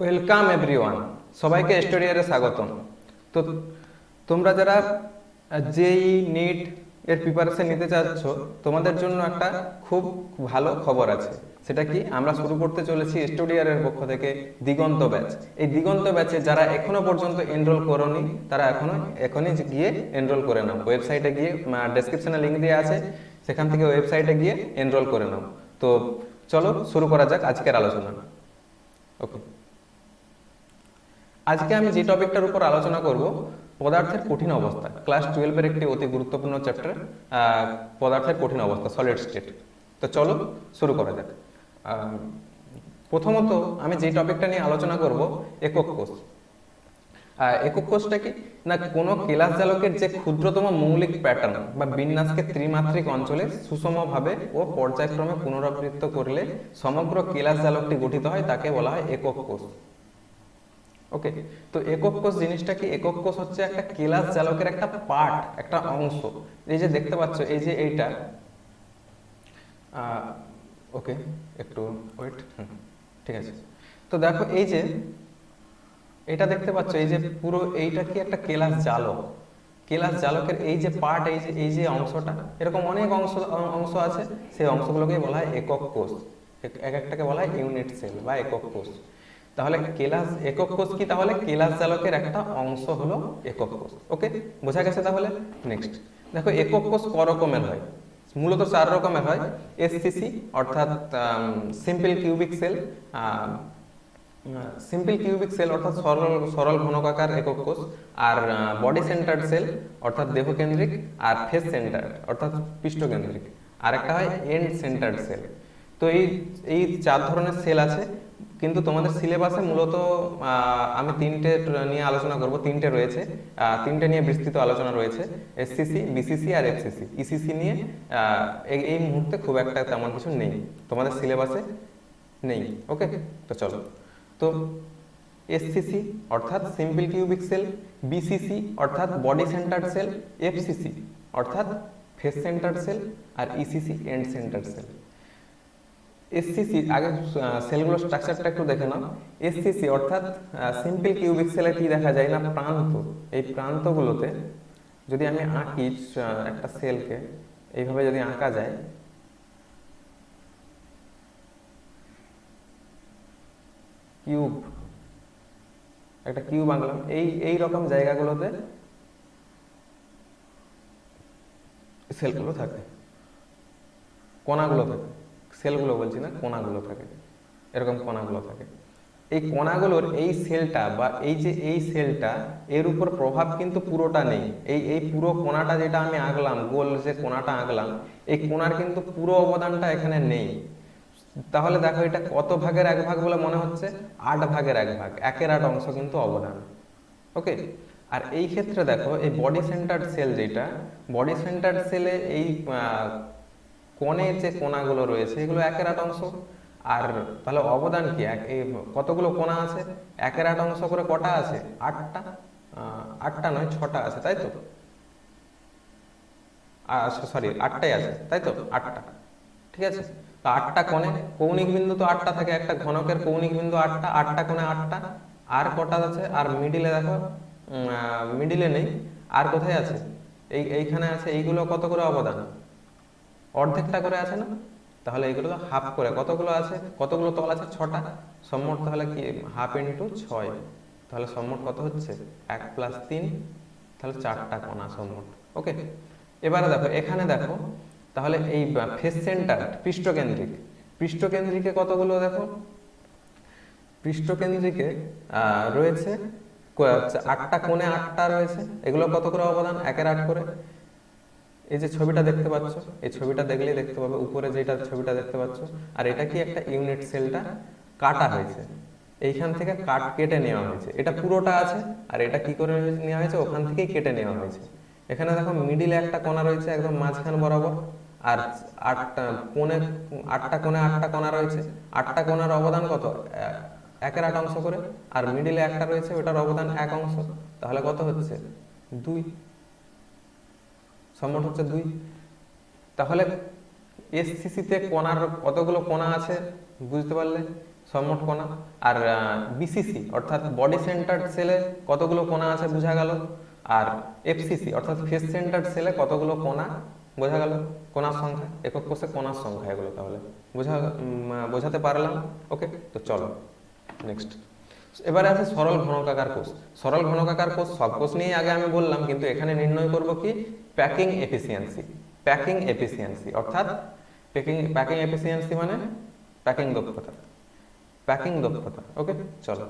Welcome everyone, সবাইকে স্টোরিয়ারে স্বাগতম। তো তোমরা যারা জেই নিট এর প্রিপারেশন নিতে চাচ্ছ, তোমাদের জন্য একটা খুব ভালো খবর আছে। সেটা কি, আমরা শুরু করতে চলেছি স্টোরিয়ারের পক্ষ থেকে দিগন্ত ব্যাচ। এই দিগন্ত ব্যাচে যারা এখনো পর্যন্ত এনরোল করোনি, তারা এখনই গিয়ে এনরোল করে নাও। ওয়েবসাইটে গিয়ে, ডেসক্রিপশনে লিঙ্ক দেওয়া আছে, সেখান থেকে ওয়েবসাইটে গিয়ে এনরোল করে নাও। তো চলো শুরু করা যাক আজকের আলোচনা। ওকে, আজকে আমি যে টপিকটার উপর আলোচনা করব, পদার্থের কঠিন অবস্থা। ক্লাস 12-এর একটি অতি গুরুত্বপূর্ণ চ্যাপ্টার, পদার্থের কঠিন অবস্থা, সলিড স্টেট। তো চলো শুরু করা যাক। প্রথমত আমি যে টপিকটা নিয়ে আলোচনা করব, একক কোষ। একক কোষটা কি না, কোনো কেলাস জালকের যে ক্ষুদ্রতম মৌলিক প্যাটার্ন বা বিন্যাসকে ত্রিমাত্রিক অঞ্চলে সুষমভাবে ও পর্যায়ক্রমে পুনরাবৃত্ত করলে সমগ্র কেলাস জালকটি গঠিত হয়, তাকে বলা হয় একক কোষ। ওকে, তো একক কোষ জিনিসটা কি? একক কোষ হচ্ছে একটা কেলাস জালকের একটা পার্ট, একটা অংশ। এই যে দেখতে পাচ্ছ, এই যে এইটা, ওকে একটু ওয়েট, ঠিক আছে। তো দেখো, এই যে এটা দেখতে পাচ্ছ, এই যে পুরো এইটা কি একটা কেলাস জালক। কেলাস জালকের এই যে পার্ট, এই যে অংশটা, এরকম অনেক অংশ আছে। সেই অংশগুলোকে বলা হয় একক কোষ। এক একটাকে বলা হয় ইউনিট সেল বা একক কোষ। তাহলে একক কোষ কি? তাহলে কেলাস জালকের একটা অংশ হলো একক কোষ। ওকে, বোঝা গেছে? তাহলে নেক্সট দেখো, একক কোষ ক রকমের হয়? মূলত 4 রকমের হয়। এসসিসি অর্থাৎ সিম্পল কিউবিক সেল, অর্থাৎ সরল ঘনকাকার একক কোষ, আর বডি সেন্টার্ড সেল অর্থাৎ দেহকেন্দ্রিক, আর ফেস সেন্টার অর্থাৎ পৃষ্ঠকেন্দ্রিক, আর একটা হয় এন্ড সেন্টার্ড সেল। তো এই 4 ধরনের সেল আছে, কিন্তু তোমাদের সিলেবাসে মূলত আমি 3টে নিয়ে আলোচনা করব। 3টে রয়েছে, 3টে নিয়ে বিস্তৃত আলোচনা রয়েছে, এসসিসি, বিসিসি আর এফসিসি। ইসিসি নিয়ে এই মুহূর্তে খুব একটা তেমন কিছু নেই, তোমাদের সিলেবাসে নেই। ওকে, তো চলো। তো এসসিসি অর্থাৎ সিম্পল কিউবিক সেল, বিসিসি অর্থাৎ বডি সেন্টার্ড সেল, এফসিসি অর্থাৎ ফেস সেন্টার্ড সেল, আর ECC end centred cell. SCC আগে সেলগুলোর স্ট্রাকচারটা একটু দেখে নাও। এসসিসি অর্থাৎ সিম্পল কিউবিক সেলে কি দেখা যায় না, প্রান্ত। এই প্রান্তগুলোতে যদি আমি আঁকি একটা সেলকে, এইভাবে যদি আঁকা যায়, কিউব, একটা কিউব আঁকলাম, এই রকম জায়গাগুলোতে সেলগুলো থাকে, কণাগুলো থাকে। সেলগুলো বলছি না, কণাগুলো থাকে, এরকম কণাগুলো থাকে। এই কণাগুলোর এই সেলটা বা এই সেলটা, এর উপর প্রভাব কিন্তু পুরোটা নেই। এই পুরো কোণাটা যেটা আমি আঁকলাম, গোল যে কোণাটা আঁকলাম, এই কোণার কিন্তু পুরো অবদানটা এখানে নেই। তাহলে দেখো, এটা কত ভাগের 1 ভাগ বলে মনে হচ্ছে? 8 ভাগের 1 ভাগ, 1/8 অংশ কিন্তু অবদান। ওকে, আর এই ক্ষেত্রে দেখো, এই বডি সেন্টার্ড সেল যেটা, বডি সেন্টার্ড সেলে এই কোণে যে কোণাগুলো রয়েছে, এগুলো 1/8 অংশ। আর তাহলে অবদান কি? কতগুলো কোণা আছে? 1/8 অংশ করে কটা আছে? 8টা। 8টা নয়, 6টা আছে, তাই তো? সরি, 8টাই আছে, তাই তো? 8টা, ঠিক আছে। তো 8টা কোণে, কৌণিক বিন্দু তো 8টা থাকে, একটা ঘনকের কৌণিক বিন্দু 8টা, 8টা কোণে 8টা। আর কটা আছে? আর মিডিলে দেখো, মিডিলে নেই, আর কোথায় আছে? এইখানে আছে। এইগুলো কত করে অবদান? অর্ধেকটা করে আছে না? তাহলে এইগুলো তো হাফ করে, কতগুলো আছে? কতগুলো তল আছে? 6টা। সম্মোট তাহলে কি? হাফ ইন্টু 6, তাহলে সম্মোট কত হচ্ছে? 1 + 3, তাহলে 4টা কোণা সম্মোট। ওকে, এবারে দেখো, এখানে দেখো, তাহলে এই ফেস সেন্টার, পৃষ্ঠকেন্দ্রিকে কতগুলো দেখো? পৃষ্ঠকেন্দ্রিকে রয়েছে 8টা কোণে, 8টা রয়েছে। এগুলো কত করে অবদান? 1/8 করে। এই যে ছবিটা দেখতে পাচ্ছ, এই ছবিটা দেখলেই দেখতে পাবে, উপরে যেটা ছবিটা দেখতে পাচ্ছ, আর এটা কি? একটা ইউনিট সেলটা কাটা হয়েছে, এইখান থেকে কেটে নেওয়া হয়েছে। এটা পুরোটা আছে, আর এটা কি করে নেওয়া হয়েছে? ওখান থেকেই কেটে নেওয়া হয়েছে। এখানে দেখো, মিডিলে একটা কোণা রয়েছে একদম মাঝখান বরাবর, আর 8টা কোণে, 8টা কোণে 8টা কোণা রয়েছে। 8টা কোণার অবদান কত? 1/8 অংশ করে। আর মিডিলে একটা রয়েছে, ওটার অবদান 1 অংশ। তাহলে কত হচ্ছে? 2, সম্মোট হচ্ছে 2। তাহলে এসসিসিতে কণার কতগুলো কোণা আছে বুঝতে পারলে? মোট কোণা। আর বিসিসি অর্থাৎ বডি সেন্টার্ড সেলে কতগুলো কোণা আছে বোঝা গেল। আর এফসিসি অর্থাৎ ফেস সেন্টার্ড সেলে কতগুলো কোণা বোঝা গেল, কোণার সংখ্যা, একক কোষে কোণার সংখ্যা এগুলো। তাহলে বোঝাতে পারলাম। ওকে, তো চলো নেক্সট। এবারে আছে সরল ঘনকাকার কোষ। সরল ঘনকাকার কোষ সব কোষ নিয়ে আগে আমি বললাম, কিন্তু এখানে নির্ণয় করব কি প্যাকিং এফিসিয়েন্সি। প্যাকিং এফিসিয়েন্সি অর্থাৎ প্যাকিং এফিসিয়েন্সি মানে প্যাকিং দক্ষতা, প্যাকিং দক্ষতা। ওকে, চলো।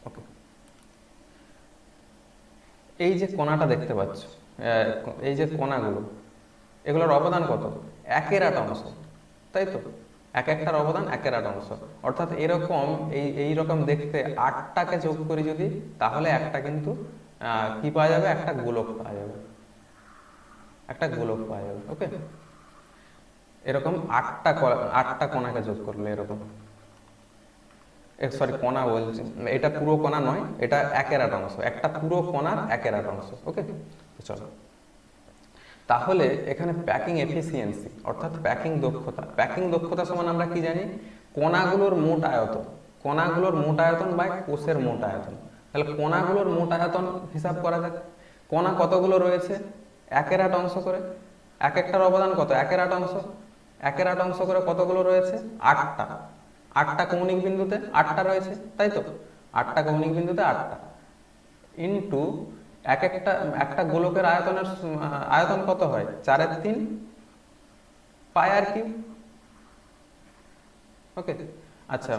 ওকে, এই যে কোণাটা দেখতে পাচ্ছ, এই যে কোণাগুলো, এগুলোর অবদান কত? 1/8 তাই তো? এক একটার অবদান 1/8। অর্থাৎ এরকম এই রকম দেখতে 8টাকে যোগ করি যদি, তাহলে একটা কিন্তু কি পাওয়া যাবে? একটা গোলক পাওয়া যাবে, একটা গোলক পাওয়া যাবে। ওকে, এরকম 8টা কোণাকে যোগ করলে এরকম, সরি কোণা বলছি, এটা পুরো কোণা নয়, এটা 1/8, একটা পুরো কোণার 1/8। ওকে, চলো। তাহলে এখানে প্যাকিং এফিসিয়েন্সি অর্থাৎ প্যাকিং দক্ষতা, প্যাকিং দক্ষতা সমান আমরা কি জানি? কণাগুলোর মোট আয়তন, কণাগুলোর মোট আয়তন বাই কোষের মোট আয়তন। তাহলে কণাগুলোর মোট আয়তন হিসাব করা যাক। কণা কতগুলো রয়েছে? 1/8 করে। এক একটার অবদান কত? 1/8। 1/8 করে কতগুলো রয়েছে? 8টা। 8টা কৌণিক বিন্দুতে 8টা রয়েছে, তাই তো? 8টা কৌণিক বিন্দুতে 8টা ইন্টু একটা গোলকের আয়তন কত হয়? 4/3 পাই আর কিউ। ওকে, আচ্ছা,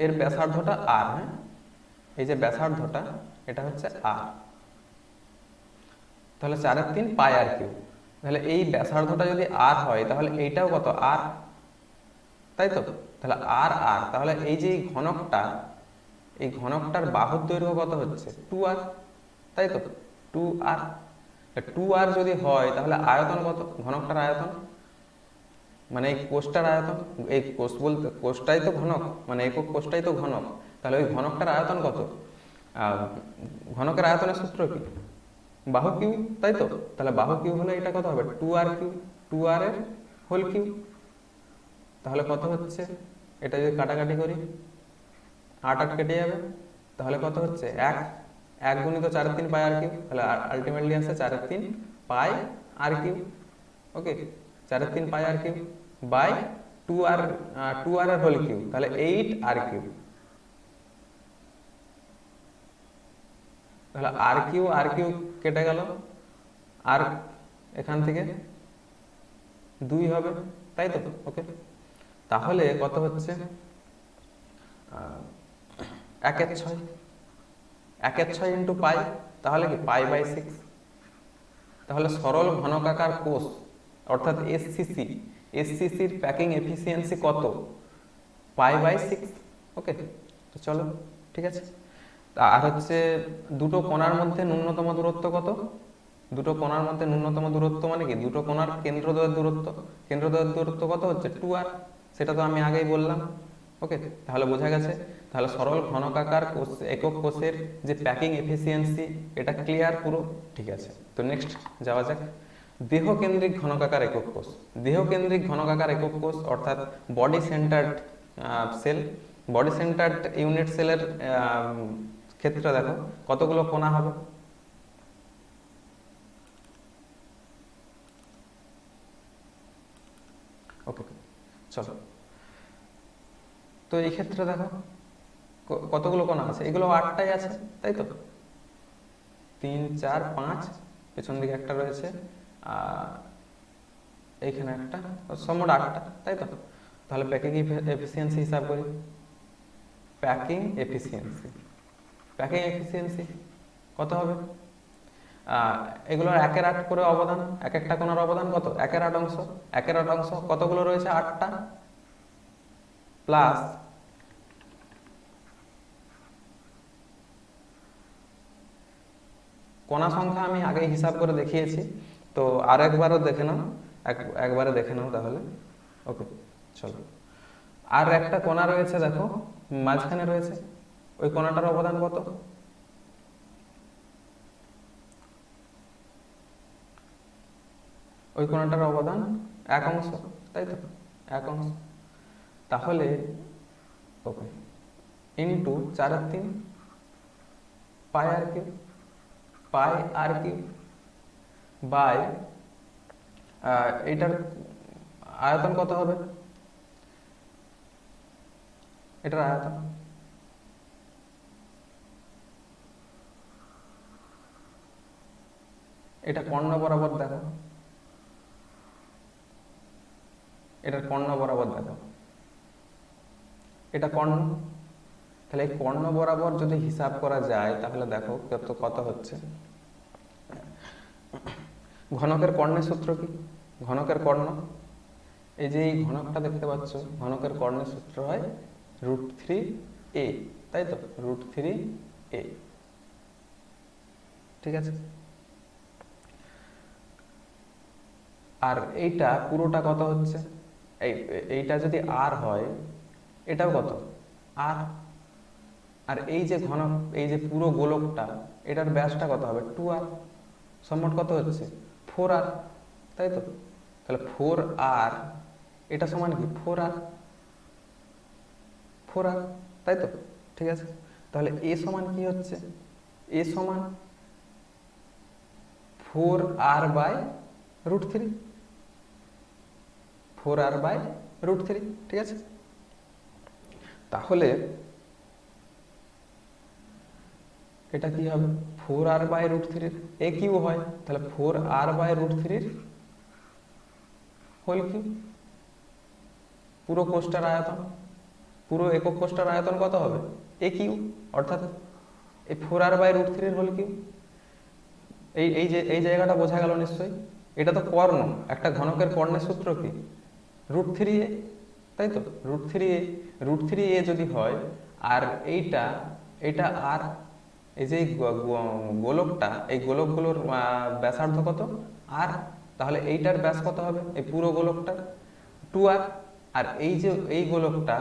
এর ব্যাসার্ধটা আর, হ্যাঁ, এই যে ব্যাসার্ধটা এটা হচ্ছে আর, তাহলে 4/3 পাই আর কিউ। তাহলে এই ব্যাসার্ধটা যদি আর হয়, তাহলে এইটাও কত? আর, তাই তো? তাহলে আর আর, তাহলে এই যে ঘনকটা, এই ঘনকটার বাহুর দৈর্ঘ্য কত হচ্ছে? 2r, তাই তো? 2r। 2r যদি হয় তাহলে আয়তন কত? ঘনকটার আয়তন মানে এই কোষটার আয়তন, এই কোষ বলতে কোষটাই তো ঘনক, মানে একক কোষটাই তো ঘনক। তাহলে ওই ঘনকটার আয়তন কত? ঘনকের আয়তনের সূত্র কি? বাহু কিউ, তাই তো? তাহলে বাহু কিউ হলে এটা কত হবে? 2r কিউ, 2r এর হোল কিউ। তাহলে কত হচ্ছে? এটা যদি কাটাকাটি করি, 8 কেটে যাবে, তাহলে কত হচ্ছে? 1 গুণিত 4/3 পাই আর কিউ। তাহলে আলটিমেটলি আসছে 4/3 pi r cube. Okay, 4/3 pi r cube by 2r এর হোল কিউ, তাহলে 8r কিউ। তাহলে আর কিউ কেটে গেল, আর এখান থেকে 2 হবে, তাই তো? ওকে, তাহলে কত হচ্ছে? 1/6, 1/6 ইন্টু পাই, তাহলে কি? Pi by 6। তাহলে সরল ঘনকাকার কোষ অর্থাৎ এসসিসির প্যাকিং এফিসিয়েন্সি কত? পাই বাই 6। ওকে, তো চলো, ঠিক আছে। আর হচ্ছে দুটো কোণার মধ্যে ন্যূনতম দূরত্ব কত? দুটো কোণার মধ্যে ন্যূনতম দূরত্ব মানে কি? দুটো কোণার কেন্দ্রদ্বয়ের দূরত্ব, কেন্দ্রদ্বয়ের দূরত্ব কত হচ্ছে? 2r। সেটা তো আমি আগেই বললাম। ওকে, তাহলে বোঝা গেছে। তাহলে সরল ঘনকাকার কোষ, একক কোষের যে প্যাকিং এফিসিয়েন্সি, এটা ক্লিয়ার পুরো? ঠিক আছে, তো নেক্সট যাওয়া যাক। দেহকেন্দ্রিক ঘনকাকার একক কোষ। দেহকেন্দ্রিক ঘনকাকার একক কোষ অর্থাৎ body centred cell. Body centred unit সেলের ক্ষেত্রে দেখো কতগুলো কোণা হবে? ওকে, চলো। তো এই ক্ষেত্রে দেখো কতগুলো কোণা আছে? এগুলো 8টাই আছে, তাই তো? 3, 4, 5, পেছন দিকে একটা রয়েছে, এইখানে একটা, মোট 8টা, তাই তো? তাহলে প্যাকিং এফিসিয়েন্সি হিসাব করি। প্যাকিং এফিসিয়েন্সি কত হবে? এগুলোর 1/8 করে অবদান, এক একটা কোণার অবদান কত? 1/8। 1/8 কতগুলো রয়েছে? 8টা, প্লাস কোণা সংখ্যা আমি আগে হিসাব করে দেখিয়েছি, তো আরেকবারও দেখে নাও, একবারে দেখে নাও তাহলে। ওকে, চলো। আর একটা কোণা রয়েছে দেখো, মাঝখানে রয়েছে, ওই কোণাটার অবদান কত? ওই কোণাটার অবদান এক অংশ, তাই তো, এক অংশ। তাহলে okay into 4/3 pi r cube, pi r cube by এটার আয়তন কত হবে, এটার আয়তন এটা কর্ণ বরাবর দেখো, এটার কর্ণ বরাবর দেখো, এটা কর্ণ। তাহলে এই কর্ণ বরাবর যদি হিসাব করা যায় তাহলে দেখো কত হচ্ছে। ঘনকের কর্ণের সূত্র কি? ঘনকের কর্ণ, এই যে এই ঘনকটা দেখতে পাচ্ছ, ঘনকের কর্ণের সূত্র হয় √3a, তাই তো, √3a। ঠিক আছে, আর এইটা পুরোটা কত হচ্ছে, এইটা যদি আর হয় এটাও কত আর, আর এই যে ঘনক, এই যে পুরো গোলকটা, এটার ব্যাসটা কত হবে 2r, সম্মট কত হচ্ছে 4r, তাই তো। তাহলে 4r এটা সমান কি 4r, 4r, তাই তো। ঠিক আছে, তাহলে a সমান কি হচ্ছে, a সমান 4r বাই √3, 4r বাই √3। ঠিক আছে, তাহলে এটা কি হবে 4r বাই √3 এ কিউ হয়, তাহলে 4r বাই √3 হোল কিউ, পুরো কোষটার আয়তন, পুরো একক কোষটার আয়তন কত হবে এ কিউ, অর্থাৎ এই 4r বাই √3 হোল কিউ। এই যে এই জায়গাটা বোঝা গেল নিশ্চয়ই। এটা তো কর্ণ, একটা ঘনকের কর্ণের সূত্র কি √3a, তাই তো, √3a যদি হয়, আর এইটা আর এই যে গোলকটা, এই গোলকগুলোর ব্যাসার্ধ কত আর, তাহলে এইটার ব্যাস কত হবে এই পুরো গোলকটার 2r, আর এই যে এই গোলকটা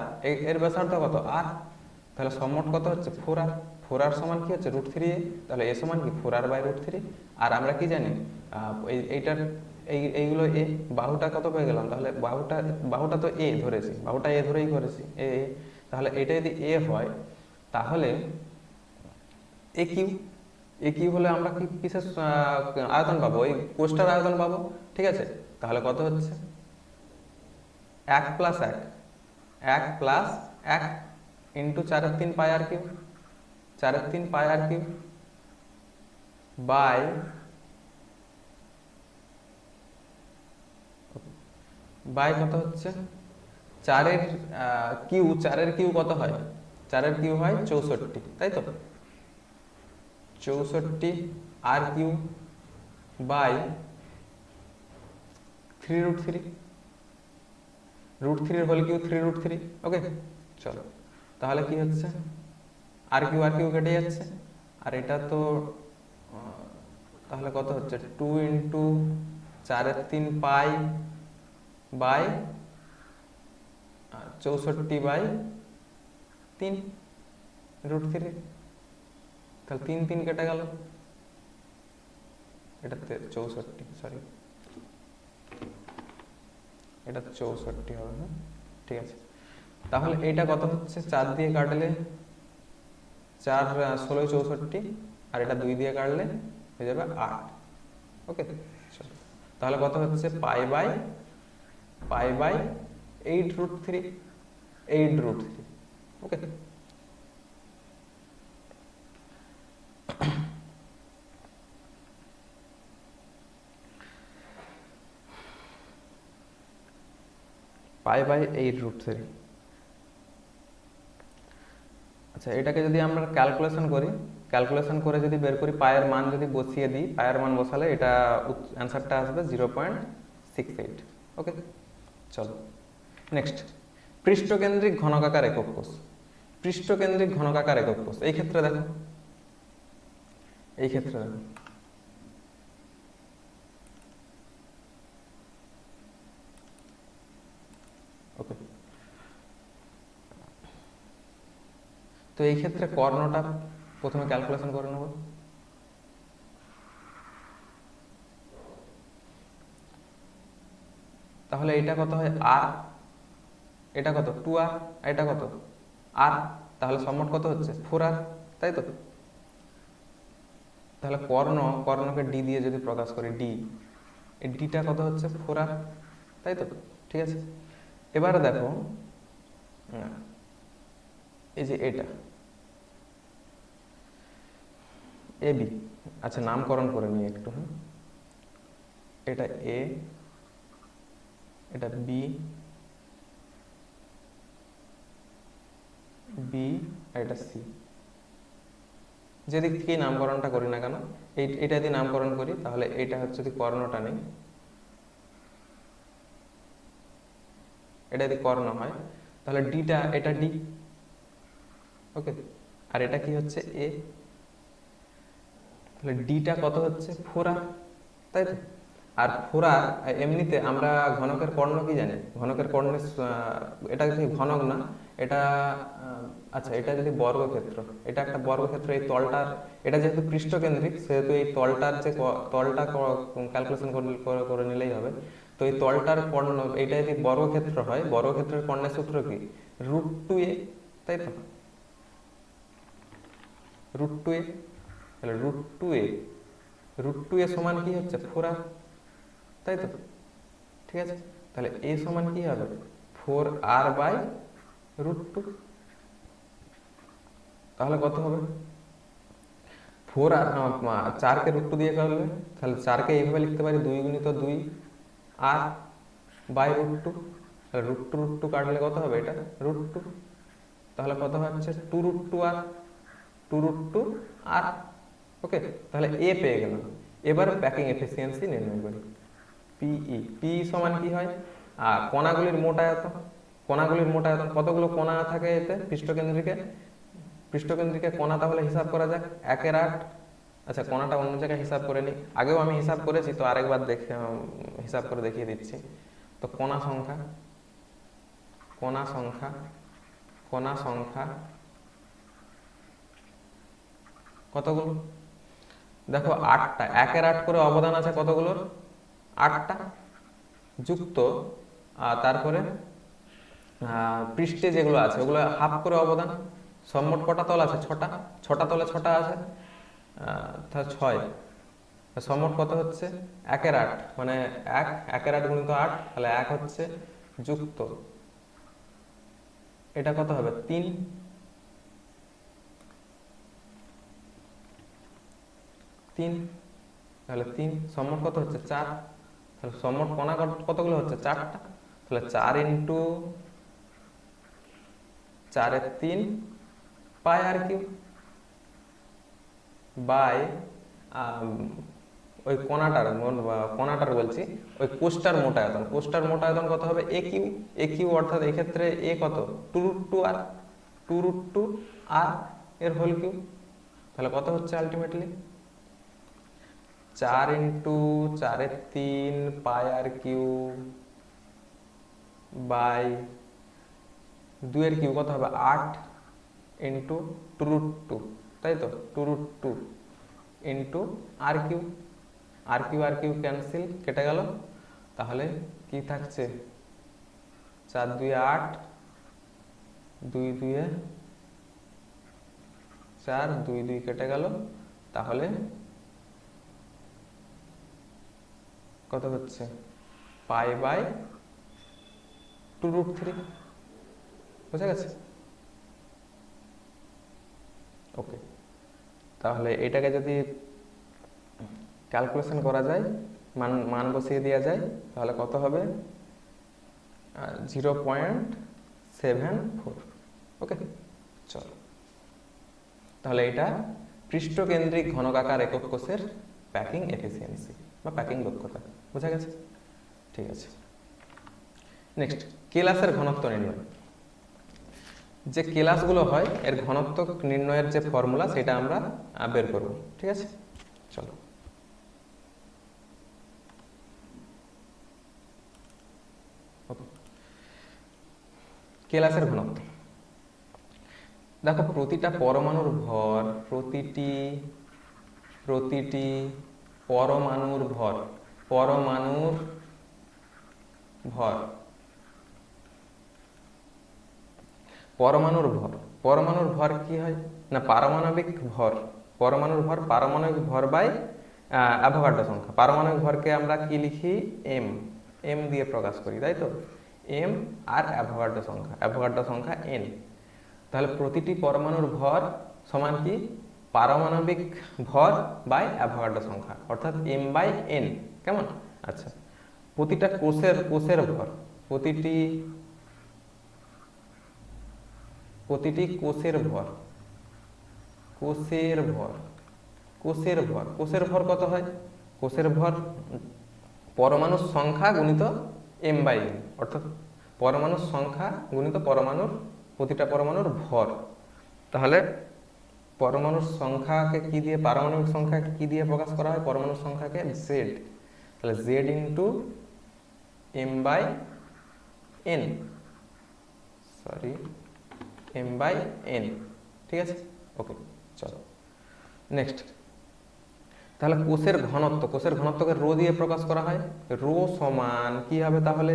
এর ব্যাসার্ধ কত আর, তাহলে সম্মট কত হচ্ছে 4r, 4r সমান কি হচ্ছে √3a, তাহলে এ সমান কি 4r বাই √3। আর আমরা কি জানি এইটার এইগুলো এ, বাহুটা কত পেয়ে গেলাম, তাহলে বাহুটা তো এ ধরেছি, বাহুটা এ ধরেই করেছি এ, তাহলে এটা যদি এ হয় তাহলে এ কিউ হলে আমরা কি কিসের আয়তন পাবো, এই কোষটার আয়তন পাবো। ঠিক আছে, তাহলে কত হচ্ছে 1 + 1, 1 + 1 into 4/3 pi r cube, 4/3 pi r cube by কত হচ্ছে 4 এর কিউ কত হয়, 4 এর কিউ হয় 64, তাই তো, 64 আর কিউ বাই 3√3, √3 হোল কিউ 3√3। ওকে, চলো তাহলে কি হচ্ছে আর কিউ কেটে যাচ্ছে, আর এটা তো তাহলে কত হচ্ছে 2 ইন্টু 4/3 পাই বাই 64/3 √3, তাহলে 3 কেটে গেল, এটাতে 64, সরি এটা 64 হবে, হ্যাঁ ঠিক আছে। তাহলে এটা কত হচ্ছে 4 দিয়ে কাটলে 4 16 64, আর এটা 2 দিয়ে কাটলে হয়ে যাবে 8। ওকে, তাহলে কত হচ্ছে pi by 8√3, 8√3। Okay, pi by 8√3। আচ্ছা, এটাকে যদি আমরা ক্যালকুলেশন করে যদি বের করি, পায়ের মান যদি বসিয়ে দিই, পায়ের মান বসালে এটা অ্যান্সারটা আসবে 0.68। ওকে, চলো নেক্সট, পৃষ্ঠকেন্দ্রিক ঘনকাকার একক কোষ। পৃষ্ঠকেন্দ্রিক ঘনকাকার একক কোষ এই ক্ষেত্রে দেখো, ওকে, তো এই ক্ষেত্রে কর্ণটা প্রথমে ক্যালকুলেশন করে নেব। তাহলে এটা কত হয় আর, এটা কত 2r, এটা কত আর, তাহলে সম্মোট কত হচ্ছে 4r, তাই তো? তাহলে কর্ণকে ডি দিয়ে যদি প্রকাশ করি, ডি, এই ডিটা কত হচ্ছে 4r, তাই তো? ঠিক আছে, এবারে দেখো এই যে এটা এ বি, আচ্ছা নামকরণ করে নিই একটু, হ্যাঁ, এটা এ, এটা বি, বি আর এটা সি। যেদিক থেকেই নামকরণটা করি না কেন, এটা যদি নামকরণ করি তাহলে এটা হচ্ছে যদি কর্ণটা নেই, এটা যদি কর্ণ হয় তাহলে ডিটা, এটা ডি, ওকে, আর এটা কি হচ্ছে এ, তাহলে ডিটা কত হচ্ছে 4r, তাই তো? আর 4r এমনিতে আমরা ঘনকের কর্ণ কি জানি, ঘনকের কর্ণের এটা যদি ঘনক না, এটা আচ্ছা এটা যদি বর্গক্ষেত্র, এটা একটা বর্গক্ষেত্র, এই তলটার, এটা যেহেতু পৃষ্ঠকেন্দ্রিক সেহেতু এই তলটার যে তলটা ক্যালকুলেশন করে নিলেই হবে। তো এই তলটার কর্ণ, এটা যদি বর্গক্ষেত্র হয়, বর্গক্ষেত্রের কর্ণের সূত্র কি √2a, তাই তো? √2a, তাহলে √2a সমান কি হচ্ছে 4r, তাই তো? ঠিক আছে, তাহলে a সমান কি হবে 4r/√2, তাহলে কত হবে 4r, 4কে √2 দিয়ে করলে, তাহলে 4কে এইভাবে লিখতে পারি 2 × 2r/√2, তাহলে √2 কাটলে কত হবে এটা √2, তাহলে কত হচ্ছে 2√2r, 2√2r, ওকে, তাহলে এ পেয়ে গেলাম। এবার প্যাকিং এফিসিয়েন্সি নির্ণয় করি, পি সমান কি হয়, কণাগুলির মোট আয়তন, কণাগুলির মোট আয়তন, কতগুলো কণা থাকে এতে পৃষ্ঠকেন্দ্রিকে কণা, তাহলে হিসাব করা যাক 1/8, আচ্ছা কণাটা অন্য জায়গায় হিসাব করে নিই, আগেও আমি হিসাব করেছি তো আরেকবার দেখে হিসাব করে দেখিয়ে দিচ্ছি। তো কণা সংখ্যা কতগুলো, দেখো 8টা, 1/8 করে অবদান আছে কতগুলোর 8টা, যুক্ত তারপরে পৃষ্ঠে যেগুলো আছে ওগুলো হাফ করে অবদান, সম্মোট কটা তল আছে 6টা, 6টা তলে 6টা আছে, তাহলে 6, সম্মোট কত হচ্ছে 1/8, মানে 1/8 × 8, তাহলে 1 হচ্ছে, যুক্ত এটা কত হবে 3, তাহলে 3, সম্মোট কত হচ্ছে 4, তাহলে সম্মোট কণা কতগুলো হচ্ছে 4টা, তাহলে 4 × 4/3 πr³ বাই ওই কণাটার বলছি ওই কোষটার মোট আয়তন, কোষটার মোট আয়তন কত হবে a³ অর্থাৎ এই ক্ষেত্রে a কত 2√2r, 2√2r এর হোল কিউব, তাহলে কত হচ্ছে আলটিমেটলি 4 × 4/3 πr³ বাই 2 এর কিউব কত হবে 8 × 2√2, তাই তো 2√2 × r³ ক্যান্সেল, কেটে গেল, তাহলে কি থাকছে 4 × 2 = 8, 2 × 2 = 4, 2 2 কেটে গেল, তাহলে কত হচ্ছে π/√3, বুঝা গেছে? ওকে, তাহলে এটাকে যদি ক্যালকুলেশন করা যায়, মান বসিয়ে দেওয়া যায়, তাহলে কত হবে 0.74, ওকে, চলো, তাহলে এটা পৃষ্ঠকেন্দ্রিক ঘনকাকার একক কোষের প্যাকিং এফিসিয়েন্সি বা প্যাকিং দক্ষতা, বুঝা গেছে? ঠিক আছে, নেক্সট কেলাসের ঘনত্ব নির্ণয়। যে কেলাসগুলো হয় এর ঘনত্ব নির্ণয়ের যে ফর্মুলা সেটা আমরা বের করব, ঠিক আছে? চলো, কেলাসের ঘনত্ব দেখো, প্রতিটা পরমাণুর ভর, প্রতিটি পরমাণুর ভর, পরমাণুর ভর, পরমাণুর ভর। পরমাণুর ভর কি হয় না পারমাণবিক ভর। পরমাণুর ভর পারমাণবিক ভর বাই অ্যাভোগাড্রো সংখ্যা। পারমাণবিক ভরকে আমরা কি লিখি এম, এম দিয়ে প্রকাশ করি, তাই তো, এম আর অ্যাভোগাড্রো সংখ্যা এন। তাহলে প্রতিটি পরমাণুর ভর সমান কি পারমাণবিক ভর বাই অ্যাভোগাড্রো সংখ্যা, অর্থাৎ এম বাই এন। কেমন? আচ্ছা, প্রতিটা কোষের ভর, প্রতিটি কোষের ভর, কোষের ভর কত হয়? কোষের ভর পরমাণুর সংখ্যা গুণিত এম বাই এন, অর্থাৎ পরমাণুর সংখ্যা গুণিত প্রতিটা পরমাণুর ভর। তাহলে পরমাণুর সংখ্যাকে কি দিয়ে, পারমাণবিক সংখ্যাকে কি দিয়ে প্রকাশ করা হয়? পরমাণুর সংখ্যাকে জেড। তাহলে Z into M by N, M by N. ঠিক আছে, ওকে, চলো নেক্সট। তাহলে কোষের ঘনত্বকে রো দিয়ে প্রকাশ করা হয়। রো সমান কি হবে তাহলে?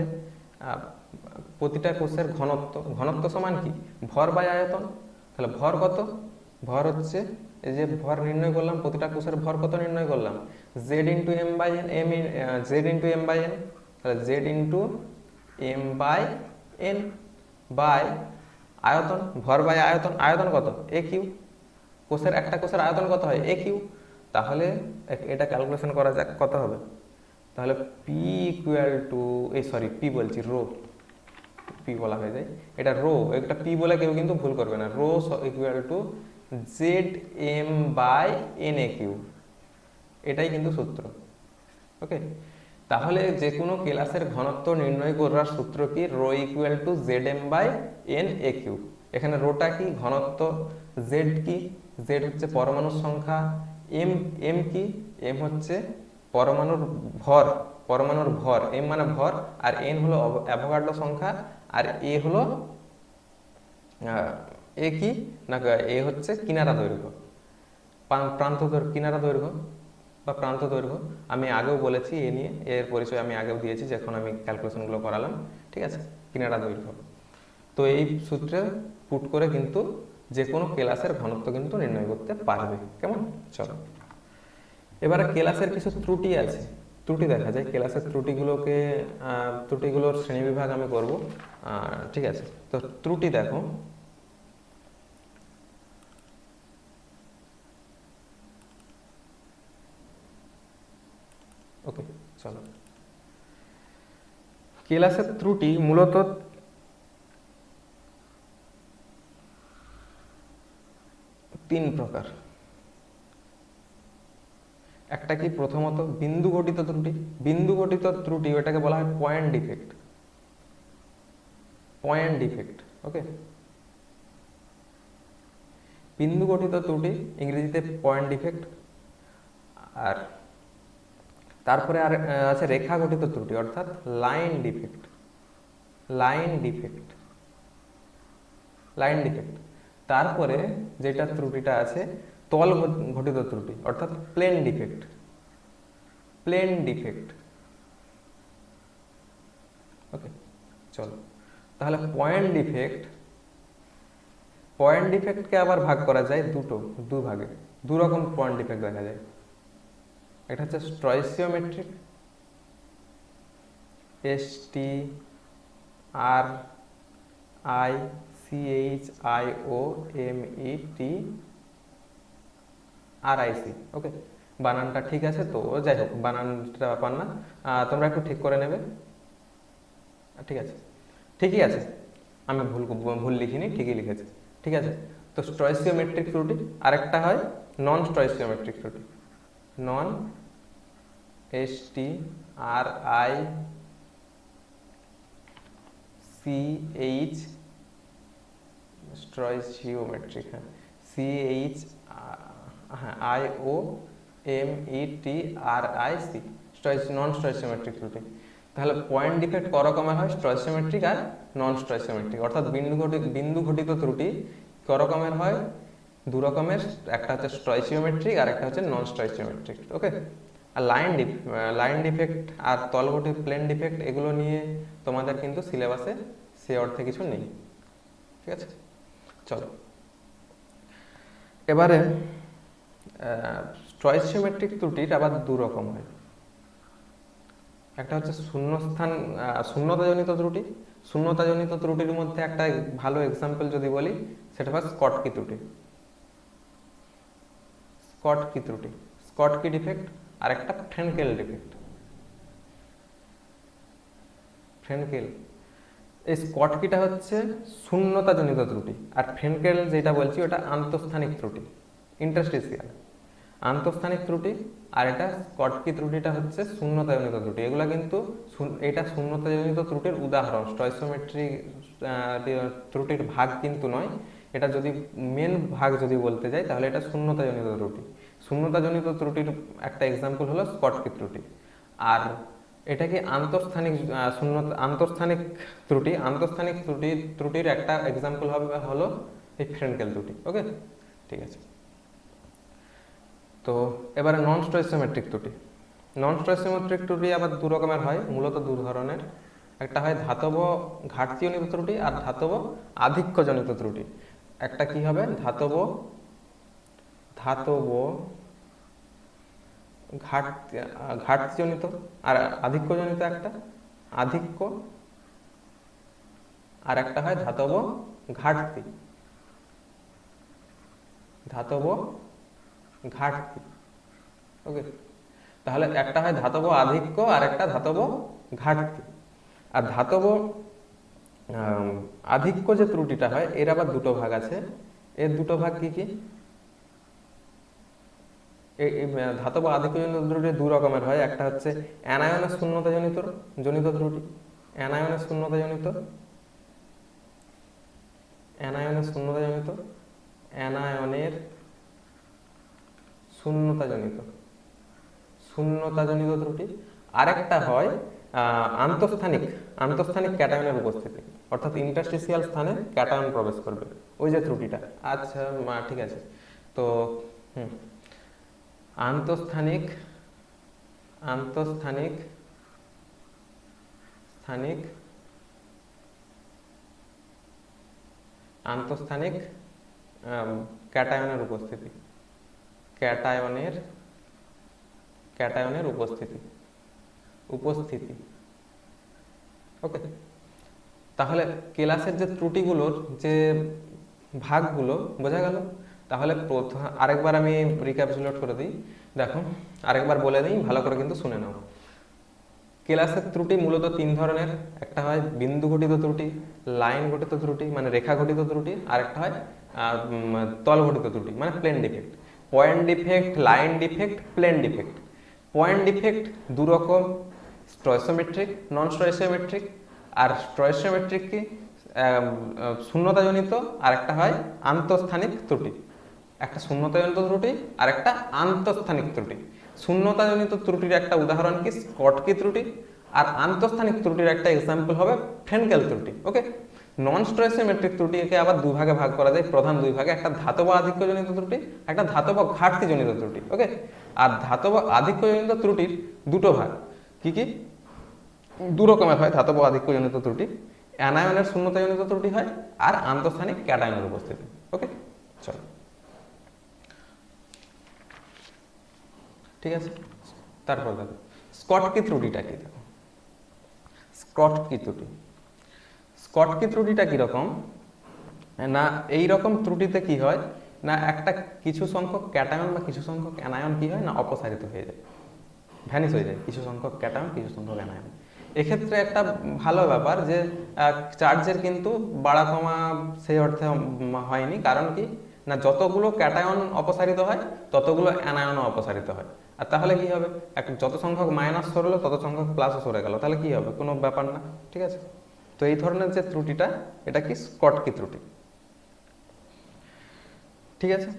প্রতিটা কোষের ঘনত্ব সমান কি ভর বাই আয়তন। তাহলে ভর কত? ভর হচ্ছে এই যে ভর নির্ণয় করলাম, প্রতিটা কোষের ভর কত নির্ণয় করলাম? Z into M by N, Z into M by N. তাহলে Z into M by N by আয়তন, ভর বাই আয়তন। আয়তন কত? A cube. একটা কোষের আয়তন কত হয়? A cube. তাহলে এটা ক্যালকুলেশন করা যাক কত হবে। তাহলে পি ইকুয়াল টু, পি বলছি, রো, পি বলা হয়ে যায়, এটা রো, একটা পি বলে কেউ কিন্তু ভুল করবে না। Rho equal to Z M by N A Q, এটাই কিন্তু সূত্র। ওকে, তাহলে যে কোনো কেলাসের ঘনত্ব নির্ণয় করার সূত্র কি? Rho equal to Z M by N A Q. এখানে রোটা কি? ঘনত্ব। জেড কি? জেড হচ্ছে পরমাণুর সংখ্যা। এম কি? এম হচ্ছে পরমাণুর ভর, এম মানে ভর, আর এন হলো অ্যাভোগাড্রো সংখ্যা, আর এ হলো এ কি না, এ হচ্ছে কিনারা দৈর্ঘ্য, কিনারা দৈর্ঘ্য বা প্রান্ত দৈর্ঘ্য। আমি আগেও বলেছি এ নিয়ে, এর পরিচয় আমি আগেও দিয়েছি যখন আমি ক্যালকুলেশনগুলো করালাম। ঠিক আছে, কিনারা দৈর্ঘ্য। তো এই সূত্রে পুট করে কিন্তু যে কোনো কেলাসের ঘনত্ব কিন্তু নির্ণয় করতে পারবে। কেমন? চলো, এবারে কেলাসের কিছু ত্রুটি আছে, ত্রুটি দেখা যায়। কেলাসের ত্রুটিগুলোর শ্রেণীবিভাগ আমি করব। ঠিক আছে, তো ত্রুটি দেখো। ওকে, চলো, কেলাসের ত্রুটি মূলত তিন প্রকার। একটা কি? প্রথমত বিন্দু ঘটিত ত্রুটি, ওটাকে বলা হয় পয়েন্ট ডিফেক্ট। ওকে, বিন্দু ঘটিত ত্রুটি, ইংরেজিতে পয়েন্ট ডিফেক্ট। আর তারপরে আর আছে রেখা ঘটিত ত্রুটি, অর্থাৎ লাইন ডিফেক্ট। তারপরে যেটা ত্রুটিটা আছে তল ঘটিত ত্রুটি, অর্থাৎ প্লেন ডিফেক্ট। ওকে, চলো, তাহলে পয়েন্ট ডিফেক্টকে আবার ভাগ করা যায় দু ভাগে। দু রকম পয়েন্ট ডিফেক্ট দেখা যায়। একটা হচ্ছে স্টয়চিওমেট্রিক, STRICHIOMETRIC। ওকে, বানানটা ঠিক আছে তো? যাই হোক, বানানটা ব্যাপার না, তোমরা একটু ঠিক করে নেবে। ঠিক আছে, ঠিকই আছে, আমি ভুল লিখিনি, ঠিকই লিখেছি। ঠিক আছে, তো স্টয়চিওমেট্রিক ত্রুটি। আরেকটা হয় নন স্টয়চিওমেট্রিক ত্রুটি, নন STRICH স্টয়চিওমেট্রিক, CHIOMETRIC, নন স্টয়চিওমেট্রিক ত্রুটি। তাহলে পয়েন্ট ডিফেক্ট ক রকমের হয়? স্টয়চিওমেট্রিক আর নন স্টয়চিওমেট্রিক, অর্থাৎ বিন্দু ঘটিত ত্রুটি ক রকমের হয়? দু রকমের, একটা হচ্ছে স্টয়চিওমেট্রিক আর একটা হচ্ছে নন স্টয়চিওমেট্রিক। ওকে, আর লাইন ডিফেক্ট আর তলঘটে প্লেন ডিফেক্ট এগুলো নিয়ে তোমাদের কিন্তু সিলেবাসে সে অর্থে কিছু নেই। ঠিক আছে, চলো এবারে স্টয়চিওমেট্রিক ত্রুটির আবার দু রকম হয়। একটা হচ্ছে শূন্যতাজনিত ত্রুটি। শূন্যতাজনিত ত্রুটির মধ্যে একটা ভালো এক্সাম্পল যদি বলি, সেটা হয় স্কটকি ত্রুটি। স্কটকি ডিফেক্ট আর একটা ফ্রেনকেল ডিফেক্ট। এই স্কটকিটা হচ্ছে শূন্যতাজনিত ত্রুটি, আর ফ্রেনকেল যেটা বলছি ওটা আন্তঃস্থানিক ত্রুটি, ইন্টারস্টিসিয়াল আন্তঃস্থানিক ত্রুটি। আর এটা স্কটকি ত্রুটিটা হচ্ছে শূন্যতাজনিত ত্রুটি। এগুলা কিন্তু এটা শূন্যতাজনিত ত্রুটির উদাহরণ, স্টয়চিওমেট্রি ত্রুটির ভাগ কিন্তু নয়। এটা যদি মেন ভাগ যদি বলতে যাই তাহলে এটা শূন্যতাজনিত ত্রুটি। শূন্যতাজনিত ত্রুটির একটা এক্সাম্পল হলো স্কটকি ত্রুটি। আর এটাকে আন্তঃস্থানিক ত্রুটির একটা এক্সাম্পল হলো এই ফ্রেনকেল ত্রুটি। ওকে, ঠিক আছে। তো এবারে নন স্টয়চিওমেট্রিক ত্রুটি আবার দু রকমের হয়, মূলত দু ধরনের। একটা হয় ধাতব ঘাটতিজনিত ত্রুটি আর ধাতব আধিক্যজনিত ত্রুটি। একটা কি হবে ধাতব ঘাটতিজনিত আর আধিক্যজনিত, একটা আধিক্য আর একটা হয় ধাতব ঘাটতি। ওকে, তাহলে একটা হয় ধাতব আধিক্য আর একটা ধাতব ঘাটতি। আর ধাতব আধিক্য যে ত্রুটিটা হয় এর আবার দুটো ভাগ আছে। এর দুটো ভাগ কি কি? ধাতব আধিক্যজনিত ত্রুটি দু রকমের হয়। একটা হচ্ছে অ্যানায়নের শূন্যতাজনিত ত্রুটি। অ্যানায়নের শূন্যতাজনিত ত্রুটি। আরেকটা হয় আন্তঃস্থানিক ক্যাটায়নের উপস্থিতি, অর্থাৎ ইন্টারস্টিসিয়াল স্থানে ক্যাটায়ন প্রবেশ করবে, ওই যে ত্রুটিটা। আচ্ছা ঠিক আছে। তো আন্তঃস্থানিক ক্যাটায়নের উপস্থিতি। ওকে, তাহলে ক্লাসের যে ত্রুটিগুলোর যে ভাগগুলো বোঝা গেল। তাহলে আরেকবার আমি রিক্যাপিচুলেট করে দিই, দেখো আরেকবার বলে দিই, ভালো করে কিন্তু শুনে নাও। ক্লাসের ত্রুটি মূলত তিন ধরনের। একটা হয় বিন্দু ঘটিত ত্রুটি, লাইন ঘটিত ত্রুটি মানে রেখা ঘটিত ত্রুটি, আর একটা হয় তল ঘটিত ত্রুটি মানে plane defect. Point defect, line defect, plane defect. Point defect দু রকম, স্টয়চিওমেট্রিক, নন স্টয়চিওমেট্রিক। আর স্টয়চিওমেট্রিক কি শূন্যতাজনিত, আর একটা হয় আন্তঃস্থানিক ত্রুটি। একটা শূন্যতাজনিত ত্রুটি আর একটা আন্তঃস্থানিক ত্রুটি। শূন্যতাজনিত ত্রুটির একটা উদাহরণ কি স্কটকি ত্রুটি, আর আন্তঃস্থানিক ত্রুটির একটা এক্সাম্পল হবে ফ্রেনকেল ত্রুটি। ওকে, নন স্টয়চিওমেট্রিক ত্রুটিকে আবার দুই ভাগে ভাগ করা যায়, প্রধান দুই ভাগে। একটা ধাতব আধিক্যজনিত ত্রুটি, একটা ধাতব ঘাটতিজনিত ত্রুটি। ওকে, আর ধাতব আধিক্যজনিত ত্রুটির দুটো ভাগ কি কি? দু রকমের হয় ধাতব আধিক্যজনিত ত্রুটি। অ্যানায়নের শূন্যতাজনিত ত্রুটি হয় আর আন্তঃস্থানিক ক্যাটায়নের উপস্থিতি। ওকে, চলো ঠিক আছে। তারপর দেখো স্কটকি ত্রুটিটা কি। দেখো স্কটকি ত্রুটিটা কিরকম না, এই রকম ত্রুটিতে কি হয় না, একটা কিছু সংখ্যক ক্যাটায়ন বা কিছু সংখ্যক অ্যানায়ন কি হয় না অপসারিত হয়ে যায়, ভ্যানিশ হয়ে যায়, কিছু সংখ্যক ক্যাটায়ন কিছু সংখ্যক অ্যানায়ন। এক্ষেত্রে একটা ভালো ব্যাপার যে চার্জের কিন্তু বাড়া কমা সেই অর্থে হয়নি। কারণ কি না, যতগুলো ক্যাটায়ন অপসারিত হয় ততগুলো অ্যানায়নও অপসারিত হয়। আর তাহলে কি হবে, যত সংখ্যক মাইনাস সরলো তত সংখ্যক প্লাসও সরে গেল, তাহলে কি হবে, কোনো ব্যাপার না। ঠিক আছে, তো এই ধরনের যে ত্রুটিটা এটা কি স্কটকি ত্রুটি। ঠিক আছে,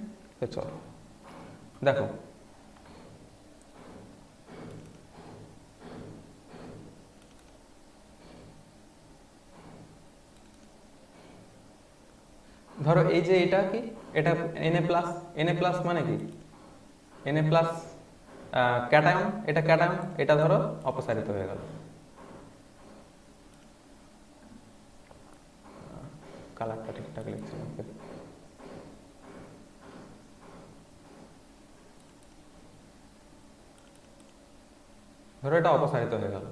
চলো দেখো ধরো এই যে এটা কি, এটা Na প্লাস মানে কি Na প্লাস ক্যাটায়ন, এটা ক্যাটায়ন, এটা ধরো অপসারিত হয়ে গেল। কালারটা ঠিকঠাক লিখছি না। ধরো এটা অপসারিত হয়ে গেল।